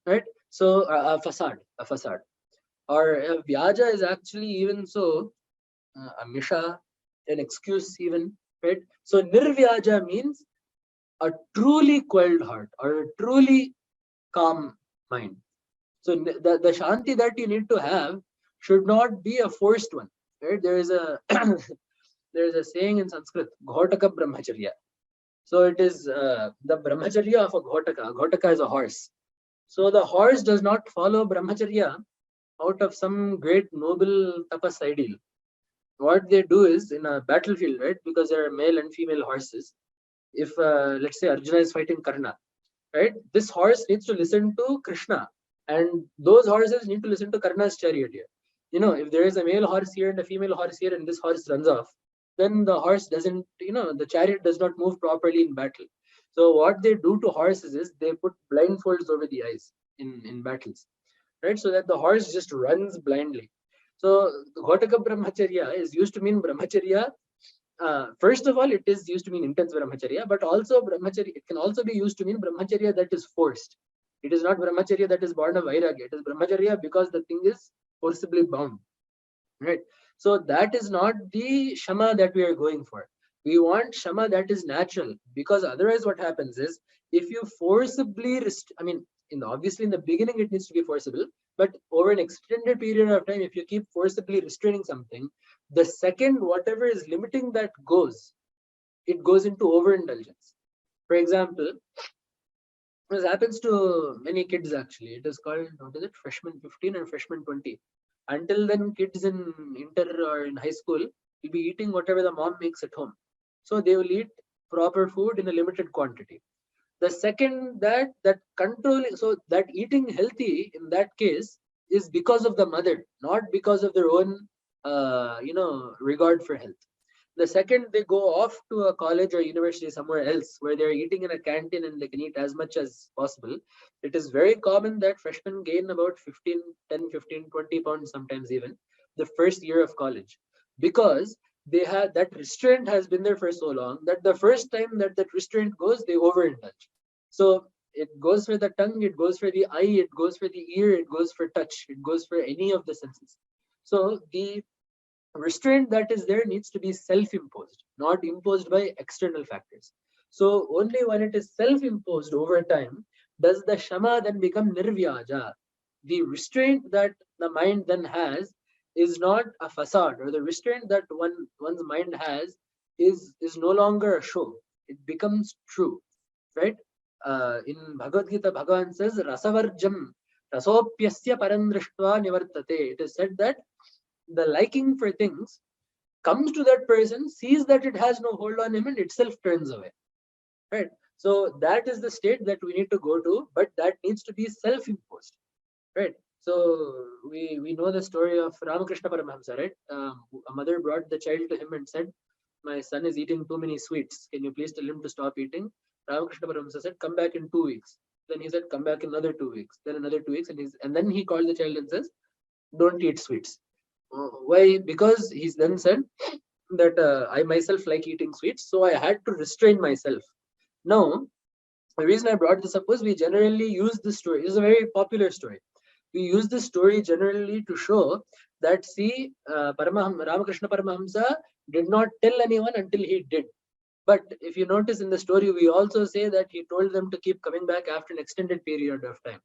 right? So a facade. Or vyaja is actually even so a misha, an excuse even, right? So nirvyaja means a truly quelled heart or a truly calm mind. So the shanti that you need to have should not be a forced one, right? There is a there is a saying in Sanskrit, Ghotaka Brahmacharya. So it is the Brahmacharya of a Ghotaka. Ghotaka is a horse. So the horse does not follow Brahmacharya out of some great noble tapas ideal. What they do is in a battlefield, right? Because there are male and female horses. If let's say Arjuna is fighting Karna, right? This horse needs to listen to Krishna, and those horses need to listen to Karna's charioteer. If there is a male horse here and a female horse here, and this horse runs off, then the horse doesn't, the chariot does not move properly in battle. So what they do to horses is they put blindfolds over the eyes in battles, right? So that the horse just runs blindly. So Ghotaka Brahmacharya is used to mean Brahmacharya. First of all, it is used to mean intense Brahmacharya, but also Brahmacharya, it can also be used to mean Brahmacharya that is forced. It is not Brahmacharya that is born of Vairagya. It is Brahmacharya because the thing is forcibly bound, right? So that is not the Shama that we are going for. We want Shama that is natural, because otherwise what happens is, if you forcibly, obviously in the beginning it needs to be forcible, but over an extended period of time, if you keep forcibly restraining something, the second whatever is limiting that it goes into overindulgence. For example, this happens to many kids actually. It is called, what is it, freshman 15 or freshman 20. Until then, kids in inter or in high school will be eating whatever the mom makes at home. So they will eat proper food in a limited quantity. The second that controlling, so that eating healthy in that case is because of the mother, not because of their own regard for health. The second they go off to a college or university somewhere else where they're eating in a canteen and they can eat as much as possible, it is very common that freshmen gain about 10, 15, 20 pounds sometimes even the first year of college, because they have that restraint has been there for so long that the first time that restraint goes, they overindulge. So it goes for the tongue, it goes for the eye, it goes for the ear, it goes for touch, it goes for any of the senses. So the restraint that is there needs to be self-imposed, not imposed by external factors. So only when it is self-imposed over time does the Shama then become nirvyaja. The restraint that the mind then has is not a facade, or the restraint that one's mind has is no longer a show. It becomes true, right? In Bhagavad Gita, Bhagavan says, Rasavarjam rasopyasya parandrishtva nivartate. It is said that the liking for things comes to that person, sees that it has no hold on him, and itself turns away, right? So that is the state that we need to go to, but that needs to be self-imposed, right? So we know the story of Ramakrishna Paramahamsa, right? A mother brought the child to him and said, my son is eating too many sweets, can you please tell him to stop eating? Ramakrishna Paramahamsa said, come back in 2 weeks. Then he said, come back in another 2 weeks, then another 2 weeks, and then he called the child and says, don't eat sweets. Why? Because he's then said that I myself like eating sweets, so I had to restrain myself. Now, the reason I brought this up was we generally use this story. It's a very popular story. We use this story generally to show that, see, Ramakrishna Paramahamsa did not tell anyone until he did. But if you notice in the story, we also say that he told them to keep coming back after an extended period of time.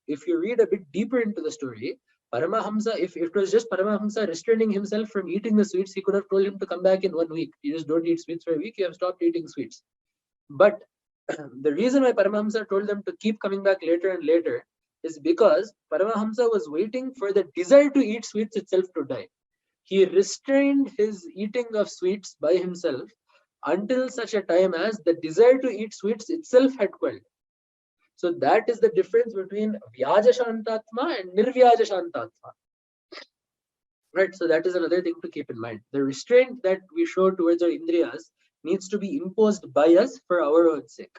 If you read a bit deeper into the story, Paramahamsa, if it was just Paramahamsa restraining himself from eating the sweets, he could have told him to come back in 1 week. You just don't eat sweets for a week, you have stopped eating sweets. But the reason why Paramahamsa told them to keep coming back later and later is because Paramahamsa was waiting for the desire to eat sweets itself to die. He restrained his eating of sweets by himself until such a time as the desire to eat sweets itself had quelled. So that is the difference between Vyaja Shantatma and Nirvyaja Shantatma. Right, so that is another thing to keep in mind. The restraint that we show towards our Indriyas needs to be imposed by us for our own sake.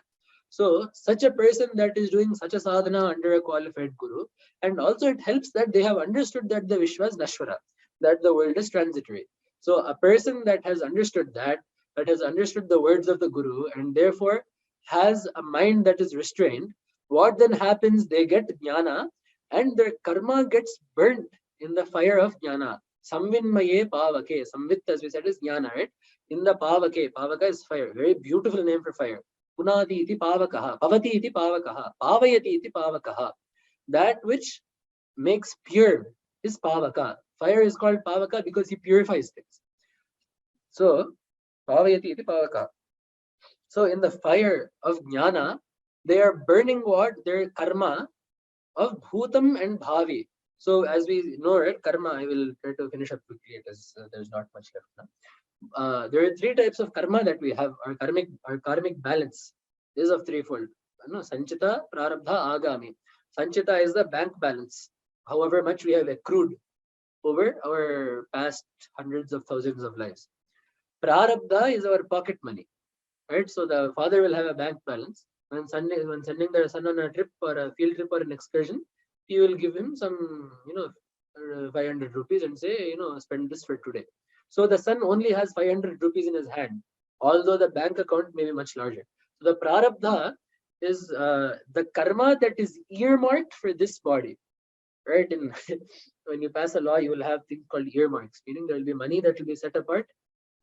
So such a person that is doing such a sadhana under a qualified guru, and also it helps that they have understood that the Vishwa is Nashvara, that the world is transitory. So a person that has understood that has understood the words of the guru, and therefore has a mind that is restrained, what then happens? They get jnana, and their karma gets burnt in the fire of jnana. Samvinmaye pavake. Samvit, as we said, is jnana, right? In the pavake. Pavaka is fire. Very beautiful name for fire. Punati iti pavakaha. Pavati iti pavakaha. Pavayati iti pavakaha. That which makes pure is pavaka. Fire is called pavaka because he purifies things. So, pavayati iti pavaka. So, in the fire of jnana, they are burning what? Their karma of bhutam and bhavi. So as we know, right, karma, I will try to finish up quickly as there's not much left now. There are three types of karma that we have. Our karmic balance is of threefold. Sanchita, prarabdha, agami. Sanchita is the bank balance, however much we have accrued over our past hundreds of thousands of lives. Prarabdha is our pocket money, right? So the father will have a bank balance. When sending their son on a trip or a field trip or an excursion, he will give him some, 500 rupees and say, spend this for today. So the son only has 500 rupees in his hand, although the bank account may be much larger. So the prarabdha is the karma that is earmarked for this body, right? And when you pass a law, you will have things called earmarks, meaning there will be money that will be set apart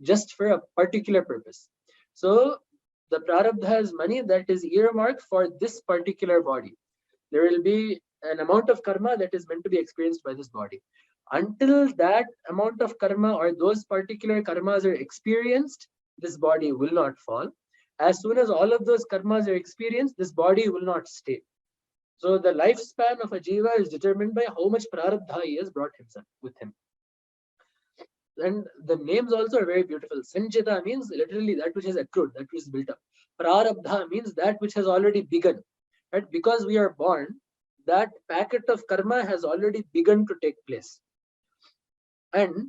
just for a particular purpose. So the prarabdha is money that is earmarked for this particular body. There will be an amount of karma that is meant to be experienced by this body. Until that amount of karma or those particular karmas are experienced, this body will not fall. As soon as all of those karmas are experienced, this body will not stay. So the lifespan of a jiva is determined by how much prarabdha he has brought himself with him. And the names also are very beautiful. Sanchita means literally that which has accrued, that which is built up. Prarabdha means that which has already begun. Right? Because we are born, that packet of karma has already begun to take place. And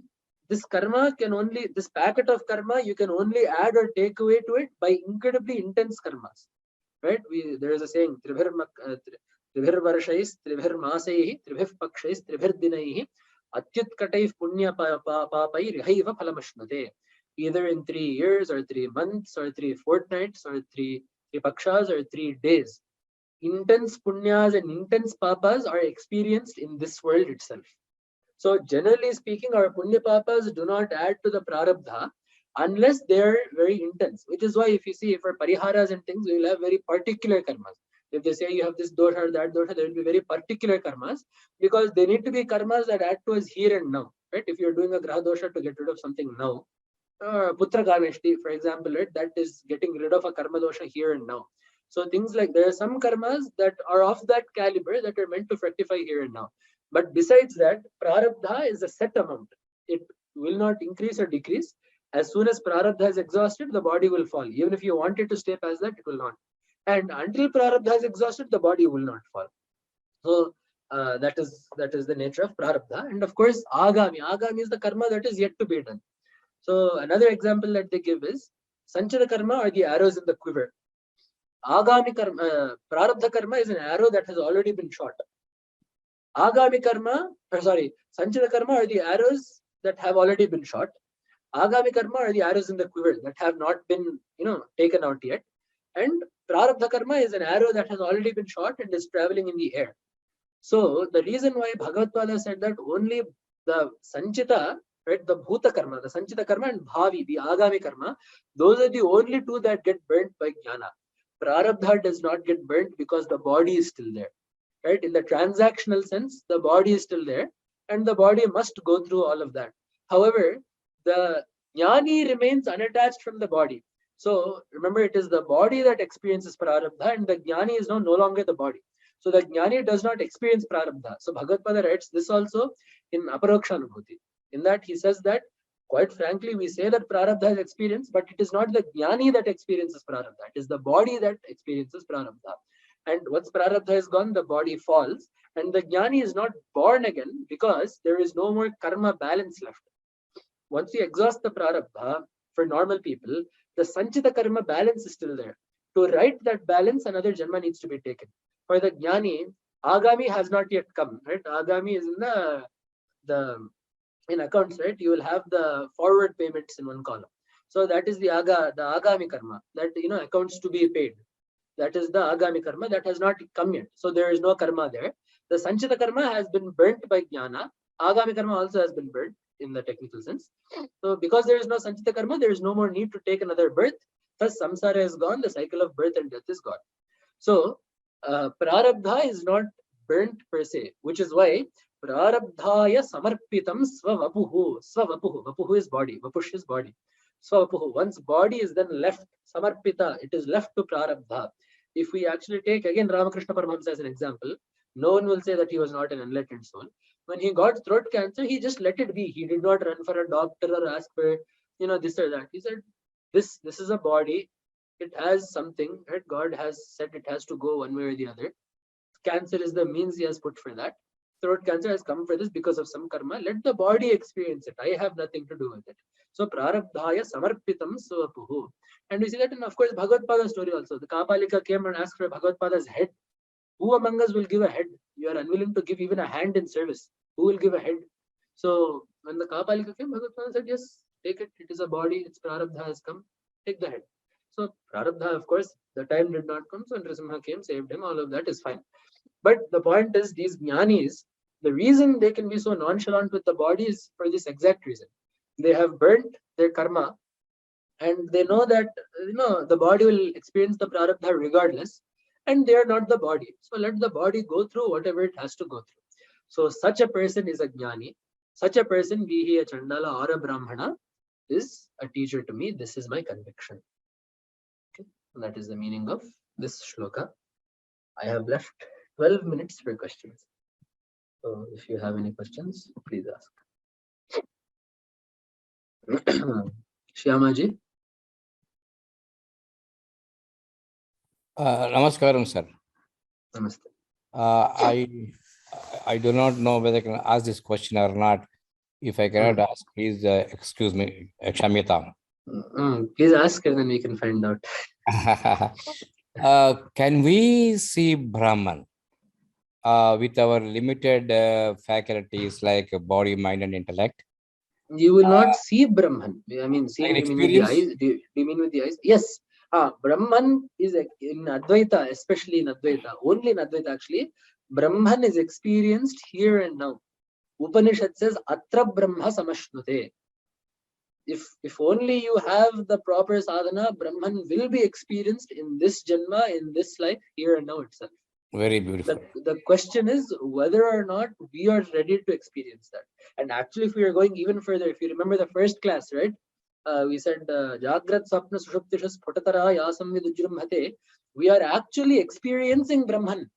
this karma this packet of karma, you can only add or take away to it by incredibly intense karmas. Right? There is a saying, Tribhir varshais, Tribhir masaihi, Tribhir pakshais, Tribhir dinaihi, Atyutkataiv punya papai rihaiva phalamashmate. Either in 3 years or 3 months or 3 fortnights or 3 pakshas or 3 days. Intense punyas and intense papas are experienced in this world itself. So generally speaking, our punya papas do not add to the prarabdha unless they're very intense, which is why if you see for pariharas and things, we will have very particular karmas. If they say you have this dosha or that dosha, there will be very particular karmas because they need to be karmas that add to us here and now. Right? If you're doing a graha dosha to get rid of something now, putra kameshti, for example, right, that is getting rid of a karma dosha here and now. So things like there are some karmas that are of that caliber that are meant to fructify here and now. But besides that, prarabdha is a set amount. It will not increase or decrease. As soon as prarabdha is exhausted, the body will fall. Even if you want it to stay past that, it will not. And until prarabdha is exhausted, the body will not fall. So that is the nature of prarabdha. And of course, agami. Agami is the karma that is yet to be done. So another example that they give is sanchita karma are the arrows in the quiver. Agami karma, prarabdha karma is an arrow that has already been shot. Agami karma, sanchita karma are the arrows that have already been shot. Agami karma are the arrows in the quiver that have not been, taken out yet. And prarabdha karma is an arrow that has already been shot and is traveling in the air. So the reason why Bhagavad said that only the sanchita, right, the bhuta karma, the sanchita karma and bhavi, the agami karma, those are the only two that get burnt by jnana. Prarabdha does not get burnt because the body is still there. Right? In the transactional sense, the body is still there and the body must go through all of that. However, the jnani remains unattached from the body. So remember, it is the body that experiences prarabdha and the jnani is no longer the body. So the jnani does not experience prarabdha. So Bhagavad writes this also in Aparokshanubhuti. In that he says that, quite frankly, we say that prarabdha is experienced, but it is not the jnani that experiences prarabdha. It is the body that experiences prarabdha. And once prarabdha is gone, the body falls. And the jnani is not born again because there is no more karma balance left. Once you exhaust the prarabdha, for normal people, the sanchita karma balance is still there. To right that balance, another janma needs to be taken. For the jnani, agami has not yet come, right? Agami is in accounts, right? You will have the forward payments in one column. So that is the agami karma, that accounts to be paid. That is the agami karma that has not come yet. So there is no karma there. The sanchita karma has been burnt by jnana. Agami karma also has been burnt in the technical sense. So because there is no sanchita karma, there is no more need to take another birth. Thus samsara is gone, the cycle of birth and death is gone. So prarabdha is not burnt per se, which is why prarabdhaya samarpitam svavapuhu. Svavapuhu. Vapuhu is body. Vapush is body. Svavapuhu. Once body is then left, samarpita, it is left to prarabdha. If we actually take again Ramakrishna Paramahamsa as an example, no one will say that he was not an enlightened soul. When he got throat cancer, he just let it be. He did not run for a doctor or ask for, this or that. He said, this is a body. It has something, right? God has said it has to go one way or the other. Cancer is the means he has put for that. Throat cancer has come for this because of some karma. Let the body experience it. I have nothing to do with it. So prarabdhaya samarpitam svapuhu. And we see that in, of course, Bhagavad Pada's story also. The Kapalika came and asked for Bhagavad Pada's head. Who among us will give a head? You are unwilling to give even a hand in service. Who will give a head? So when the Kapalika came, Bhagavad Pada said, yes, take it. It is a body. Its prarabdha has come. Take the head. So prarabdha, of course, the time did not come. So Nrsimha came, saved him. All of that is fine. But the point is, these jnanis, the reason they can be so nonchalant with the body is for this exact reason. They have burnt their karma and they know that the body will experience the prarabdha regardless, and they are not the body. So let the body go through whatever it has to go through. So such a person is a jnani. Such a person, be he a Chandala or a Brahmana, is a teacher to me. This is my conviction. Okay? That is the meaning of this shloka. I have left 12 minutes for questions. So if you have any questions, please ask. Shyamaji. Namaskaram, sir. Namaste. I do not know whether I can ask this question or not. If I cannot ask, please excuse me, Kshamyata. Please ask and then we can find out. Can we see Brahman with our limited faculties like body, mind, and intellect? You will not see Brahman. I mean, seeing, you mean with the eyes? Do you mean with the eyes? Yes. Brahman is in Advaita, especially in Advaita, only in Advaita actually. Brahman is experienced here and now. Upanishad says, Atra Brahma Samashnute. If only you have the proper sadhana, Brahman will be experienced in this janma, in this life, here and now itself. Very beautiful. The question is whether or not we are ready to experience that. And actually, if we are going even further, if you remember the first class, right? We said Jagrat Sapna Sushuptishas Photatara Yasam Vidujramhate. We are actually experiencing Brahman.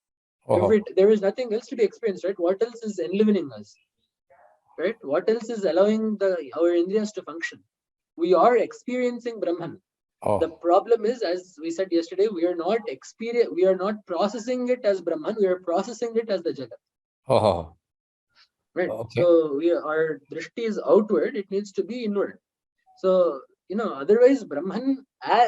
There is nothing else to be experienced, right? What else is enlivening us? Right? What else is allowing our Indriyas to function? We are experiencing Brahman. The problem is, as we said yesterday, we are not processing it as Brahman, we are processing it as the Jagat. Right? Okay. So our drishti is outward, it needs to be inward. So, otherwise Brahman,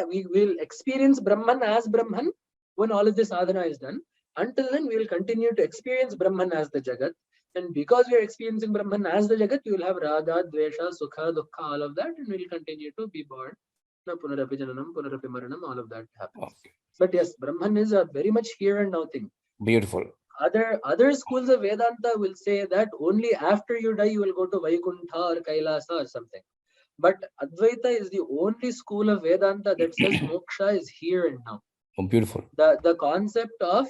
we will experience Brahman as Brahman when all of this sadhana is done. Until then, we will continue to experience Brahman as the Jagat. And because we are experiencing Brahman as the Jagat, you will have Raga, Dvesha, Sukha, Dukkha, all of that, and we will continue to be born. Punarapi Jananam, Punarapi Maranam, all of that happens. Okay. But yes, Brahman is a very much here and now thing. Beautiful. Other schools of Vedanta will say that only after you die, you will go to Vaikuntha or Kailasa or something. But Advaita is the only school of Vedanta that says moksha is here and now. Oh, beautiful. The concept of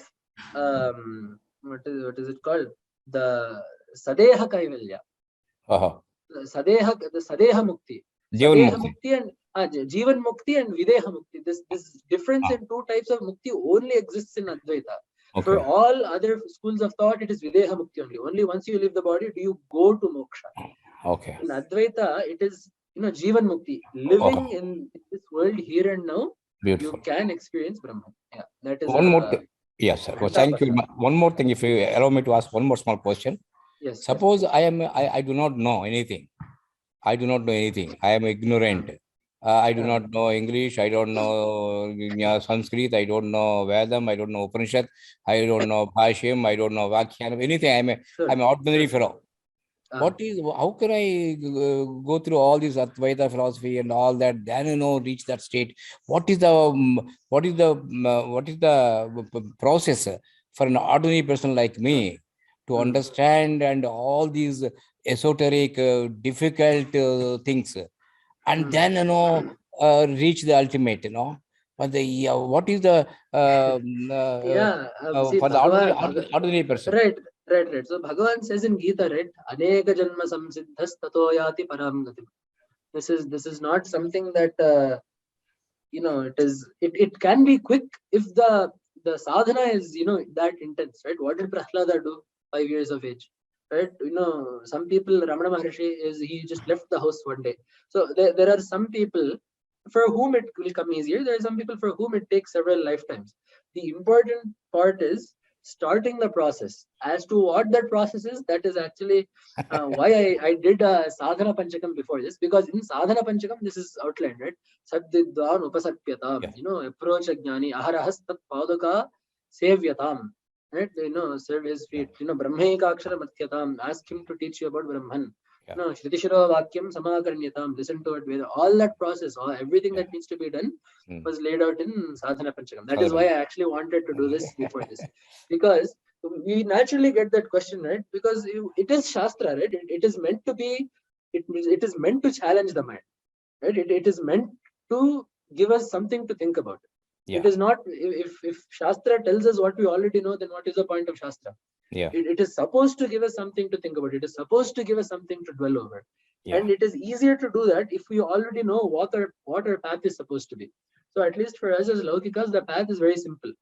what is it called? The Sadeha Kaivalya. The Sadeha Mukti. Sadeha Mukti and Jivan Mukti and Videha Mukti. This difference in two types of Mukti only exists in Advaita. For Okay. all other schools of thought, it is Videha Mukti only. Only once you leave the body do you go to moksha. Okay. In Advaita, it is, Jivan Mukti. Living in this world here and now, Beautiful. you can experience Brahman. Yeah, that is One more thing. Yes, sir. Well, thank you. One more thing, if you allow me to ask one more small question. Yes. Suppose I do not know anything. I do not know anything. I am ignorant. I do not know English. I don't know Sanskrit. I don't know Vedam. I don't know Upanishad. I don't know Bhashyam. I don't know Vakhyanam. Anything. I'm an ordinary fellow. What is? How can I go through all this Advaita philosophy and all that? Then reach that state. What is the process for an ordinary person like me to understand and all these esoteric, difficult things, and then reach the ultimate? But what is the See, for the ordinary person? Right. So Bhagavan says in Gita, right? Aneka janma samsiddhas tato yati param gatim. This is not something that it can be quick if the sadhana is that intense, right? What did Prahlada do 5 years of age, right? Some people, Ramana Maharshi he just left the house one day. So there are some people for whom it will come easier. There are some people for whom it takes several lifetimes. The important part is starting the process. As to what that process is, that is actually why I did a sadhana panchakam before this, because in sadhana panchakam this is outlined, right? Saddidvan upasapyatam, approach jnani, aharahas tat padaka sevyatam, right? Serve his feet, brahmaika akshara matyatam, ask him to teach you about Brahman. Shritishiro vakyam samakarnyatam, listen to it, Veda. All that process, everything that needs to be done was laid out in sadhana panchakam. That is why I actually wanted to do this before this, because we naturally get that question, right? Because it is shastra, right? It is meant to be, it is meant to challenge the mind, right? It is meant to give us something to think about. It is not, if shastra tells us what we already know, then what is the point of shastra? It is supposed to give us something to think about. It is supposed to give us something to dwell over. And it is easier to do that if we already know what our path is supposed to be. So at least for us as Laukikas, the path is very simple.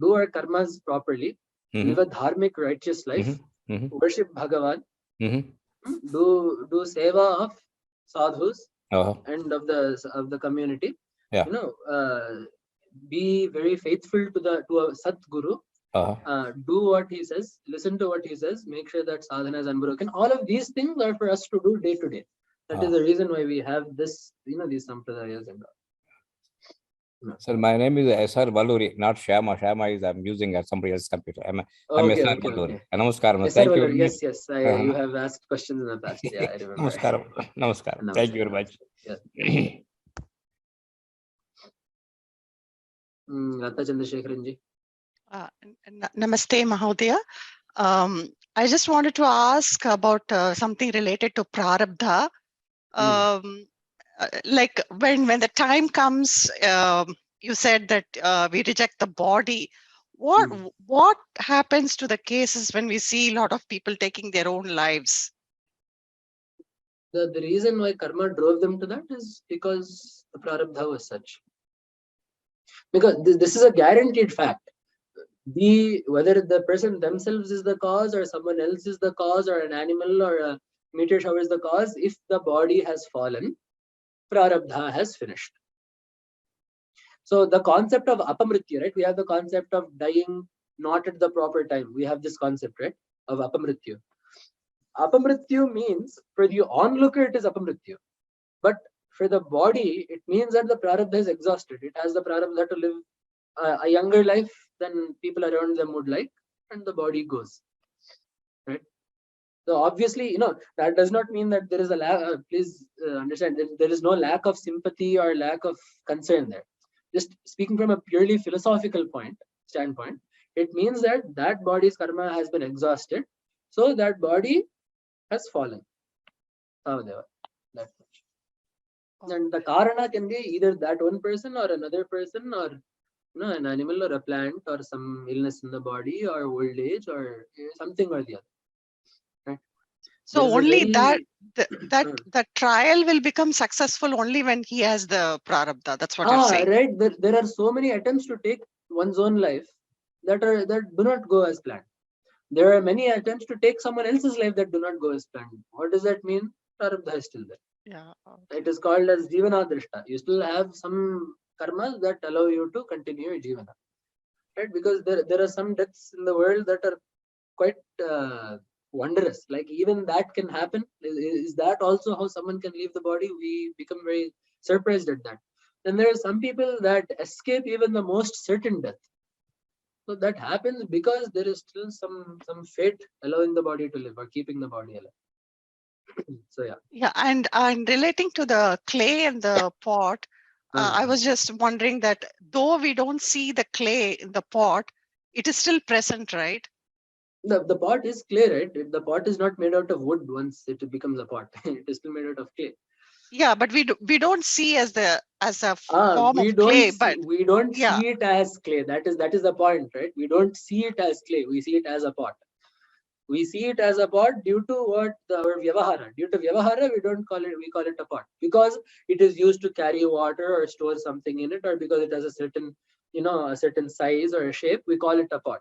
Do our karmas properly, live a dharmic, righteous life, worship Bhagavan, do seva of sadhus and of the community. Be very faithful to a Sat Guru. Do what he says, listen to what he says, make sure that sadhana is unbroken. All of these things are for us to do day to day. That is the reason why we have this, these sampradayas and all. Sir, my name is S.R. Valuri, not Shama. Shama is I'm using somebody else's computer. I'm S.R. Valuri. Namaskaram. Thank you very much. Yes. You have asked questions in the past. Yeah, I remember. Namaskaram. Thank you very much. Lata Chandrasekharanji. Namaste, Mahodaya. I just wanted to ask about something related to prarabdha. Like when the time comes, you said that we reject the body. What happens to the cases when we see a lot of people taking their own lives? The reason why karma drove them to that is because the prarabdha was such. Because this is a guaranteed fact. Whether the person themselves is the cause or someone else is the cause or an animal or a meteor shower is the cause, if the body has fallen, prarabdha has finished. So the concept of apamrityu, right? We have the concept of dying not at the proper time. We have this concept, right, of apamrityu. Apamrityu means for the onlooker it is apamrityu, but for the body it means that the prarabdha is exhausted. It has the prarabdha to live a younger life than people around them would like, and the body goes, right? So obviously, that does not mean that there is a lack. Please understand, there is no lack of sympathy or lack of concern there. Just speaking from a purely philosophical standpoint, it means that body's karma has been exhausted, so that body has fallen. That much. And the karana can be either that one person or another person, or an animal or a plant or some illness in the body or old age or something or the other. Right? So only that trial will become successful only when he has the prarabdha. That's what you're saying. Right. There are so many attempts to take one's own life that do not go as planned. There are many attempts to take someone else's life that do not go as planned. What does that mean? Prarabdha is still there. Yeah. It is called as Jivanadrishta. You still have some karmas that allow you to continue your Jivana. Right? Because there are some deaths in the world that are quite wondrous. Like even that can happen. Is that also how someone can leave the body? We become very surprised at that. Then there are some people that escape even the most certain death. So that happens because there is still some fate allowing the body to live or keeping the body alive. So yeah. Yeah, and relating to the clay and the pot, I was just wondering that though we don't see the clay in the pot, it is still present, right? The pot is clay, right? The pot is not made out of wood once it becomes a pot. It is still made out of clay. Yeah, but we don't see as a form we of don't clay, see, but we don't yeah. see it as clay. That is the point, right? We don't see it as clay. We see it as a pot. We see it as a pot due to what our vyavahara. Due to vyavahara, we call it a pot because it is used to carry water or store something in it, or because it has a certain size or a shape. We call it a pot.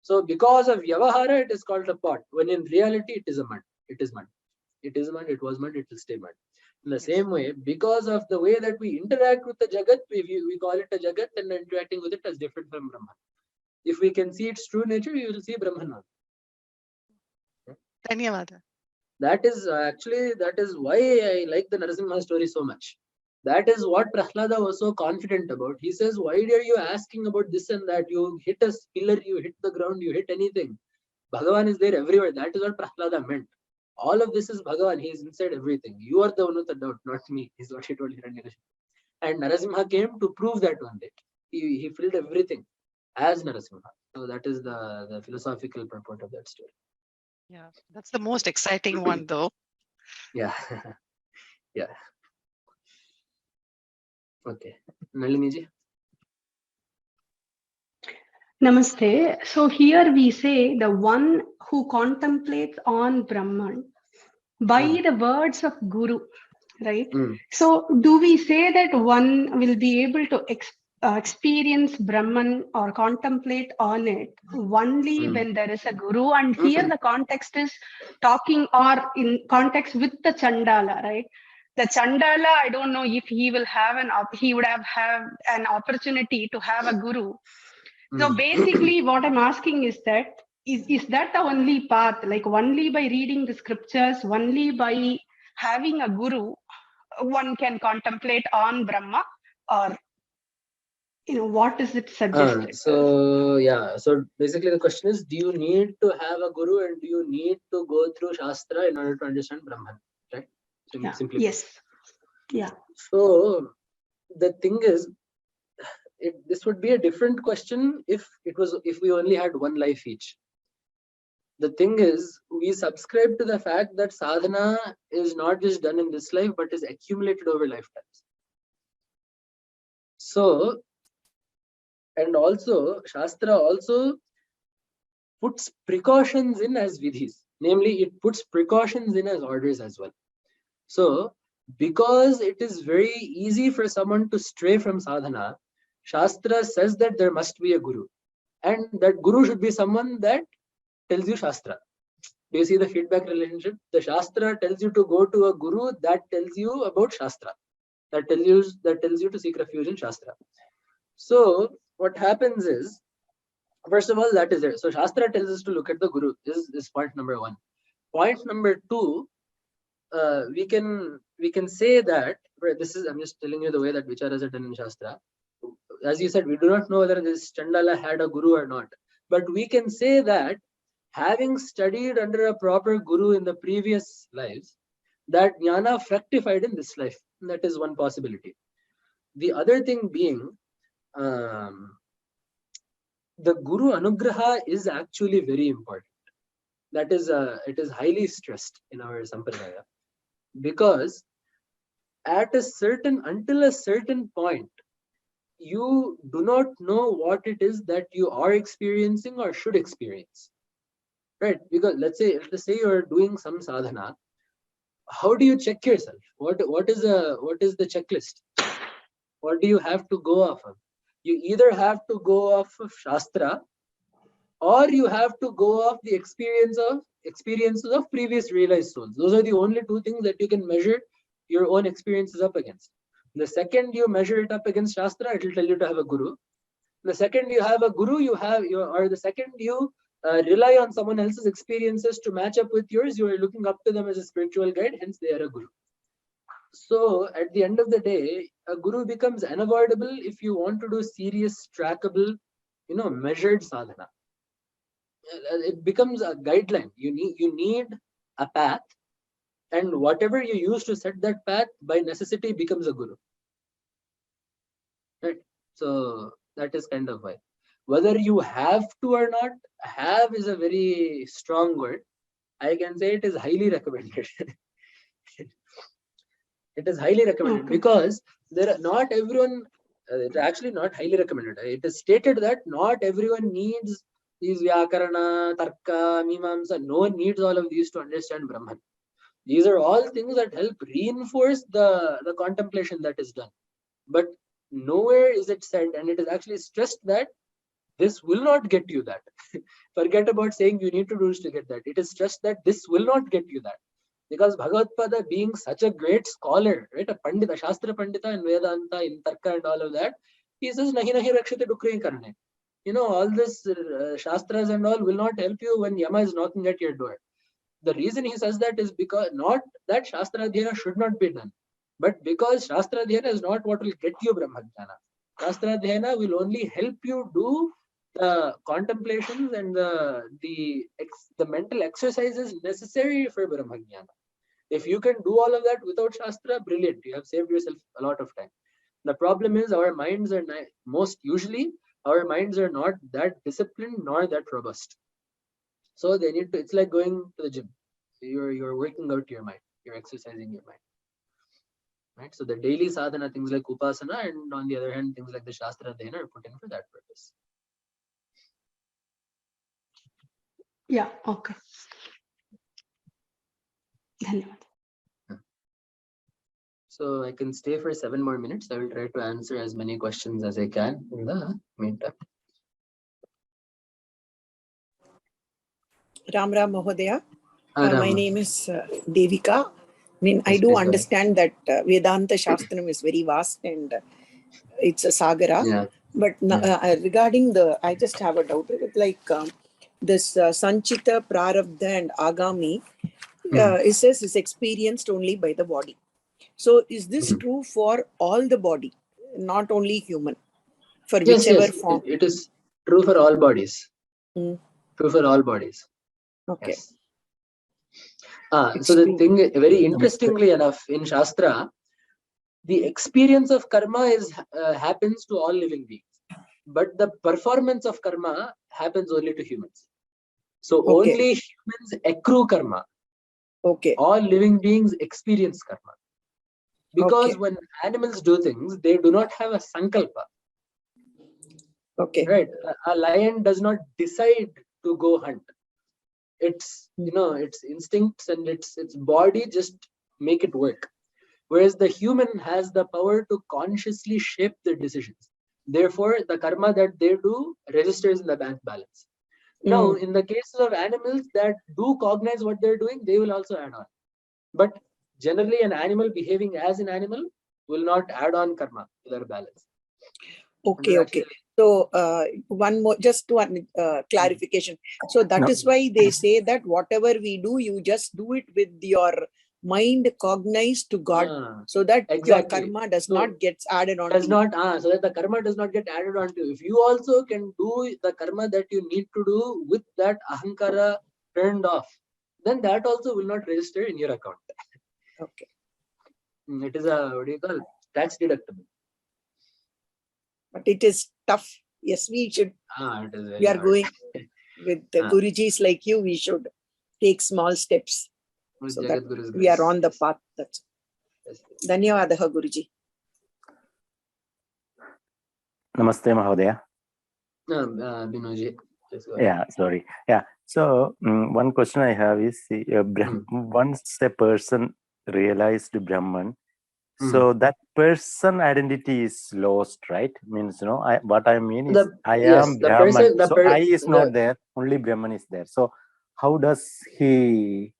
So because of vyavahara, it is called a pot. When in reality, it is a mud. It is mud. It is mud. It was mud. It will stay mud. In the same way, because of the way that we interact with the Jagat, we call it a Jagat and interacting with it as different from Brahman. If we can see its true nature, you will see Brahman. Dhanyavada. That is why I like the Narasimha story so much. That is what Prahlada was so confident about. He says, why are you asking about this and that? You hit a pillar, you hit the ground, you hit anything. Bhagavan is there everywhere. That is what Prahlada meant. All of this is Bhagavan. He is inside everything. You are the one with the doubt, not me, is what he told Hiranyakashipu. And Narasimha came to prove that one day. He filled everything as Narasimha. So that is the philosophical purport of that story. Yeah, that's the most exciting one though. Yeah. Yeah. Okay. Nalini ji. Namaste. So here we say the one who contemplates on Brahman by the words of Guru, right? So do we say that one will be able to experience Brahman or contemplate on it only when there is a Guru? And here the context is talking or in context with the Chandala, right? The Chandala, I don't know if he will have he would have an opportunity to have a Guru. So basically what I'm asking is that, is that the only path, like only by reading the scriptures, only by having a Guru, one can contemplate on Brahma, or, what is it suggested? So basically the question is, do you need to have a Guru and do you need to go through Shastra in order to understand Brahman, right? Simply. Yes. Yeah. So the thing is, this would be a different question if we only had one life each. The thing is, we subscribe to the fact that sadhana is not just done in this life, but is accumulated over lifetimes. So, and also, Shastra also puts precautions in as vidhis. Namely, it puts precautions in as orders as well. So, because it is very easy for someone to stray from sadhana, Shastra says that there must be a Guru. And that Guru should be someone that tells you Shastra. Do you see the feedback relationship? The Shastra tells you to go to a Guru that tells you about Shastra. That tells you to seek refuge in Shastra. So what happens is, first of all, that is there. So Shastra tells us to look at the Guru. This is point number one. Point number two, we can say that, I'm just telling you the way that vicharas are done in Shastra. As you said, we do not know whether this Chandala had a Guru or not. But we can say that having studied under a proper Guru in the previous lives, that jnana fructified in this life. That is one possibility. The other thing being, the Guru Anugraha is actually very important. That is, it is highly stressed in our Sampradaya. Because until a certain point, you do not know what it is that you are experiencing or should experience, right? Because let's say you are doing some sadhana. How do you check yourself? What is the checklist? What do you have to go off of? You either have to go off of Shastra, or you have to go off the experiences of previous realized souls. Those are the only two things that you can measure your own experiences up against. The second you measure it up against Shastra, it will tell you to have a guru. The second you have a guru, the second you rely on someone else's experiences to match up with yours, you are looking up to them as a spiritual guide, hence they are a guru. So at the end of the day, a guru becomes unavoidable if you want to do serious, trackable, measured sadhana. It becomes a guideline. You need a path, and whatever you use to set that path by necessity becomes a guru. Right? So that is kind of why. Whether you have to or not, have is a very strong word. I can say it is highly recommended. It is highly recommended because not everyone, it's actually not highly recommended. It is stated that not everyone needs these vyakarana, tarka, mimamsa. No one needs all of these to understand Brahman. These are all things that help reinforce the contemplation that is done. But nowhere is it said, and it is actually stressed that this will not get you that. Forget about saying you need to do this to get that. It is stressed that this will not get you that. Because Bhagavad-pada, being such a great scholar, right, a Pandita, Shastra Pandita in Vedanta, in Tarka and all of that, he says, nahi nahi rakshite dukri karne. All this Shastras and all will not help you when Yama is knocking at your door. The reason he says that is because not that Shastra Dhyana should not be done, but because Shastra Dhyana is not what will get you Brahmajnana. Shastra Dhyana will only help you do the contemplations and the mental exercises necessary for Brahmajnana. If you can do all of that without Shastra, brilliant. You have saved yourself a lot of time. The problem is our minds are our minds are not that disciplined nor that robust. So they need to, it's like going to the gym. You're working out your mind. You're exercising your mind. Right? So the daily sadhana, things like upasana, and on the other hand, things like the Shastra Dhyana are put in for that purpose. Yeah, okay. So I can stay for 7 more minutes. I will try to answer as many questions as I can in the meantime. Ram Mahodaya. My name is Devika. I do understand that Vedanta Shastram is very vast and it's a sagara. Yeah. But regarding I just have a doubt. Like this Sanchita, Prarabdha and Agami, it says is experienced only by the body. So is this true for all the body, not only human, for whichever form? It is true for all bodies. True for all bodies. Okay. Yes. So the thing, very interestingly enough, in Shastra, the experience of karma happens to all living beings, but the performance of karma happens only to humans. So only humans accrue karma. Okay. All living beings experience karma. Because when animals do things, they do not have a sankalpa. Okay. Right. A lion does not decide to go hunt. It's its instincts and its body just make it work. Whereas the human has the power to consciously shape their decisions. Therefore, the karma that they do registers in the bank balance. Now, in the cases of animals that do cognize what they're doing, they will also add on. But generally, an animal behaving as an animal will not add on karma to their balance. Okay. So one more, just one clarification. So that is why they say that whatever we do, you just do it with your mind cognized to God, so that your karma does not get added on. So that the karma does not get added on to you. If you also can do the karma that you need to do with that ahankara turned off, then that also will not register in your account. Okay. It is tax deductible. But it is tough. Yes, we should. It is very we are hard. going with the Gurujis like you. We should take small steps so that we are on the path. That's Dhanyavadaha, Guruji. Namaste, Mahodaya. Binoji. Yeah, sorry. Yeah. So one question I have is, once a person realized Brahman, So that person identity is lost, right? Means, what I mean is I yes, am the Brahman. person, So I is not there, only Brahman is there. So how does he?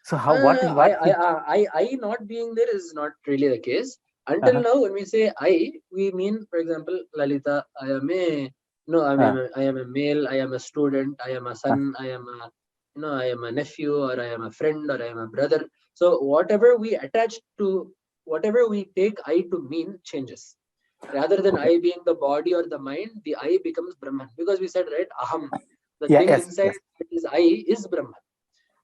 So how I not being there is not really the case. Until now, when we say I, we mean, for example, Lalita, I am a male, I am a student, I am a son, I am a nephew, or I am a friend, or I am a brother. So whatever we attach to, whatever we take I to mean changes. Rather than I being the body or the mind, the I becomes Brahman. Because we said, right, Aham, the thing inside that is I is Brahman.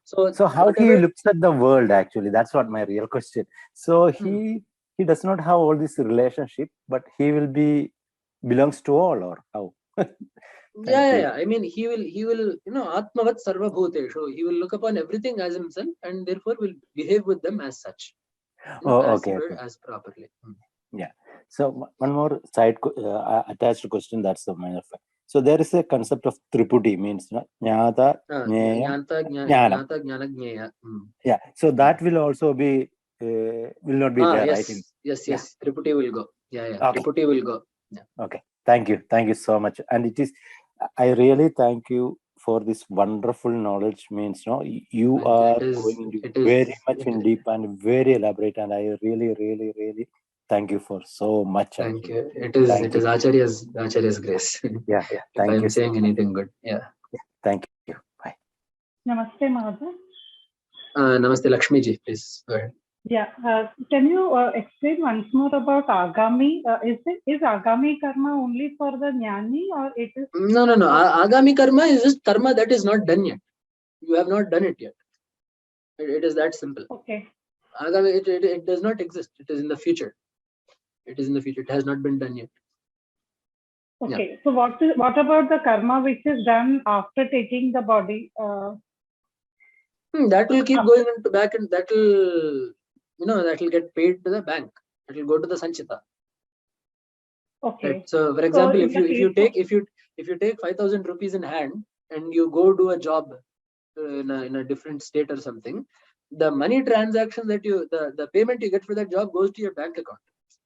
So how he looks at the world, actually, that's what my real question. So he does not have all this relationship, but he will belongs to all, or how? Yeah. I mean, he will, Atmavat Sarva Bhuteshu. He will look upon everything as himself, and therefore will behave with them as such. As properly. Yeah. So one more side attached question. That's the minor fact. So there is a concept of Triputi, means Jnata, Jnana. Yeah. So that will also be will not be there, yes, right? Yes. Triputi will go. Yeah. Triputi will go. Yeah. Okay. Thank you so much. And it is, I really thank you for this wonderful knowledge. Means you are going into very much in deep and very elaborate, and I really thank you for so much. Thank you. It is Acharya's grace. Yeah. Thank you. If I'm saying anything good. Yeah. Thank you. Bye. Namaste, Mahatma. Namaste, Lakshmi ji. Please go ahead. Yeah. Can you explain once more about Agami? Is Agami karma only for the jnani, or it is? No. Agami karma is just karma that is not done yet. You have not done it yet. It is that simple. Okay. Agami, it does not exist. It is in the future. It is in the future. It has not been done yet. Okay. Yeah. So what about the karma which is done after taking the body? That will keep going into back, and that will get paid to the bank. It will go to the Sanchita. Okay. Right? So, for example, if you take 5,000 rupees in hand and you go do a job in a different state or something, the money transaction that the payment you get for that job goes to your bank account.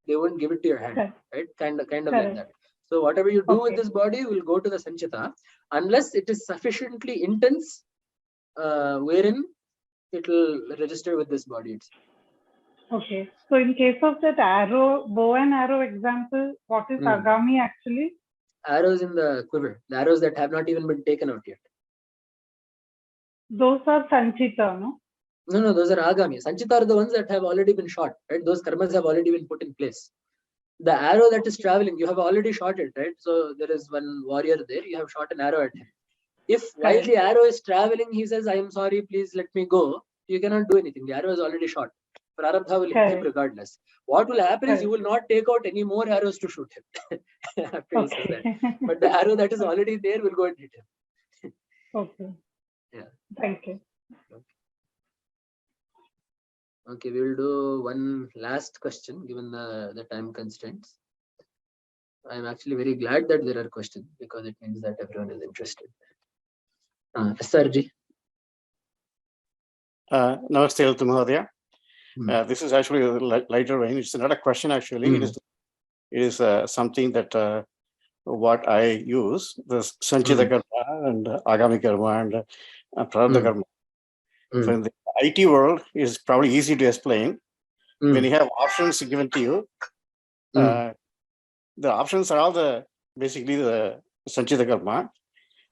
They won't give it to your hand, right? Kind of like that. So whatever you do with this body will go to the Sanchita, unless it is sufficiently intense, wherein it will register with this body itself. Okay. So in case of that bow and arrow example, what is Agami actually? Arrows in the quiver. The arrows that have not even been taken out yet. Those are Sanchita, no? No, those are Agami. Sanchita are the ones that have already been shot, right? Those karmas have already been put in place. The arrow that is traveling, you have already shot it, right? So there is one warrior there, you have shot an arrow at him. If while the arrow is traveling, he says, I am sorry, please let me go, you cannot do anything. The arrow is already shot. Prarabdha will hit him regardless. What will happen is you will not take out any more arrows to shoot him after he says that. But the arrow that is already there will go and hit him. Okay. Yeah. Thank you. Okay, we will do one last question given the time constraints. I am actually very glad that there are questions because it means that everyone is interested. Sarji. Namaste, Mahodaya. This is actually a lighter vein. It's not a question, actually. It is something that what I use, the Sanchita Karma and Agami Karma and Prarabdha Karma. So in the IT world, it's probably easy to explain. When you have options given to you, the options are all basically the Sanchita Karma.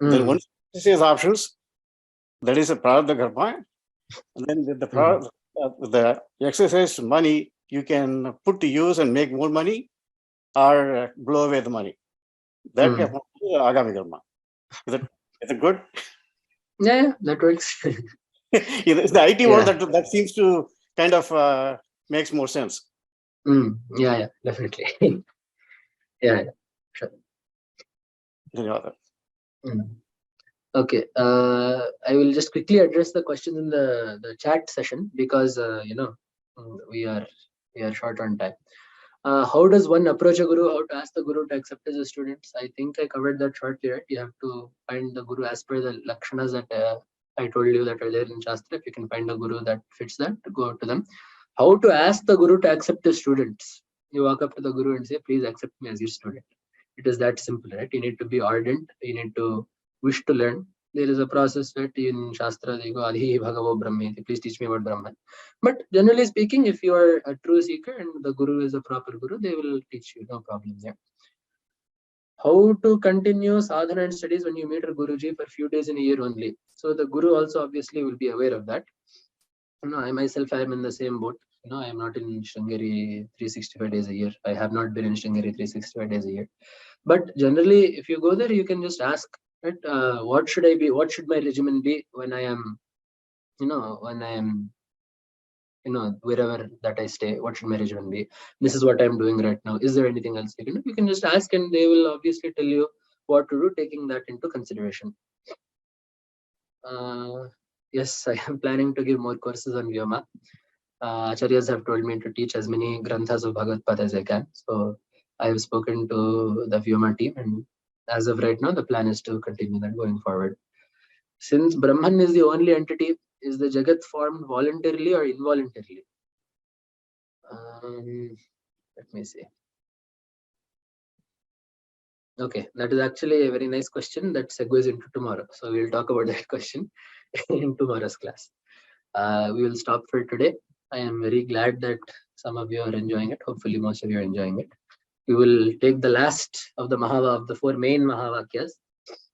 Then once you say options, that is a Prarabdha Karma. And then the exercise money you can put to use and make more money or blow away the money. That is Agami Karma. Is it good? Yeah, that works. It's the IT world that seems to kind of makes more sense. Yeah, definitely. Yeah, sure. Okay, I will just quickly address the questions in the chat session because we are short on time. How does one approach a guru? How to ask the guru to accept as a student? I think I covered that shortly, right? You have to find the guru as per the lakshanas that I told you that are there in Shastra. If you can find a guru that fits that, go to them. How to ask the Guru to accept his students. You walk up to the Guru and say, please accept me as your student. It is that simple, right? You need to be ardent. You need to wish to learn. There is a process that in Shastra they go, Adhi Bhagavo Brahme, please teach me about Brahman. But generally speaking, if you are a true seeker and the Guru is a proper Guru, they will teach you, no problem there. How to continue sadhana and studies when you meet a Guruji for a few days in a year only. So the Guru also obviously will be aware of that. I myself, I am in the same boat. I am not in Sringeri 365 days a year. I have not been in Sringeri 365 days a year. But generally, if you go there, you can just ask, right, what should I be? What should my regimen be when I am, wherever that I stay? What should my regimen be? This is what I am doing right now. Is there anything else you can do? You can just ask, and they will obviously tell you what to do, taking that into consideration. Yes, I am planning to give more courses on Vyoma. Acharyas have told me to teach as many granthas of Bhagavad Gita as I can. So I have spoken to the Vyoma team, and as of right now, the plan is to continue that going forward. Since Brahman is the only entity, is the Jagat formed voluntarily or involuntarily? Let me see. Okay, that is actually a very nice question that segues into tomorrow. So we'll talk about that question in tomorrow's class. We will stop for today. I am very glad that some of you are enjoying it. Hopefully most of you are enjoying it. We will take the last of the Mahava, of the 4 main Mahavakyas,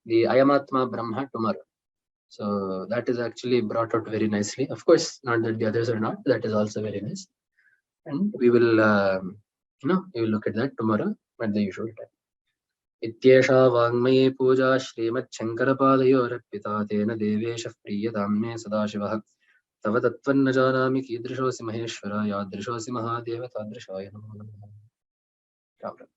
the Ayamatma Brahma, tomorrow. So that is actually brought out very nicely. Of course, not that the others are not. That is also very nice. And we will, we will look at that tomorrow at the usual time. इत्येषा वाङ्मये पूजा श्रीमच्छङ्करपादयोरर्पिता तेन देवेशः प्रीयतां मे सदाशिवः तव तत्त्वन्न जानामि कीदृशोऽसि महेश्वर यादृशोऽसि महादेव तादृशाय नमो नमः. राम राम.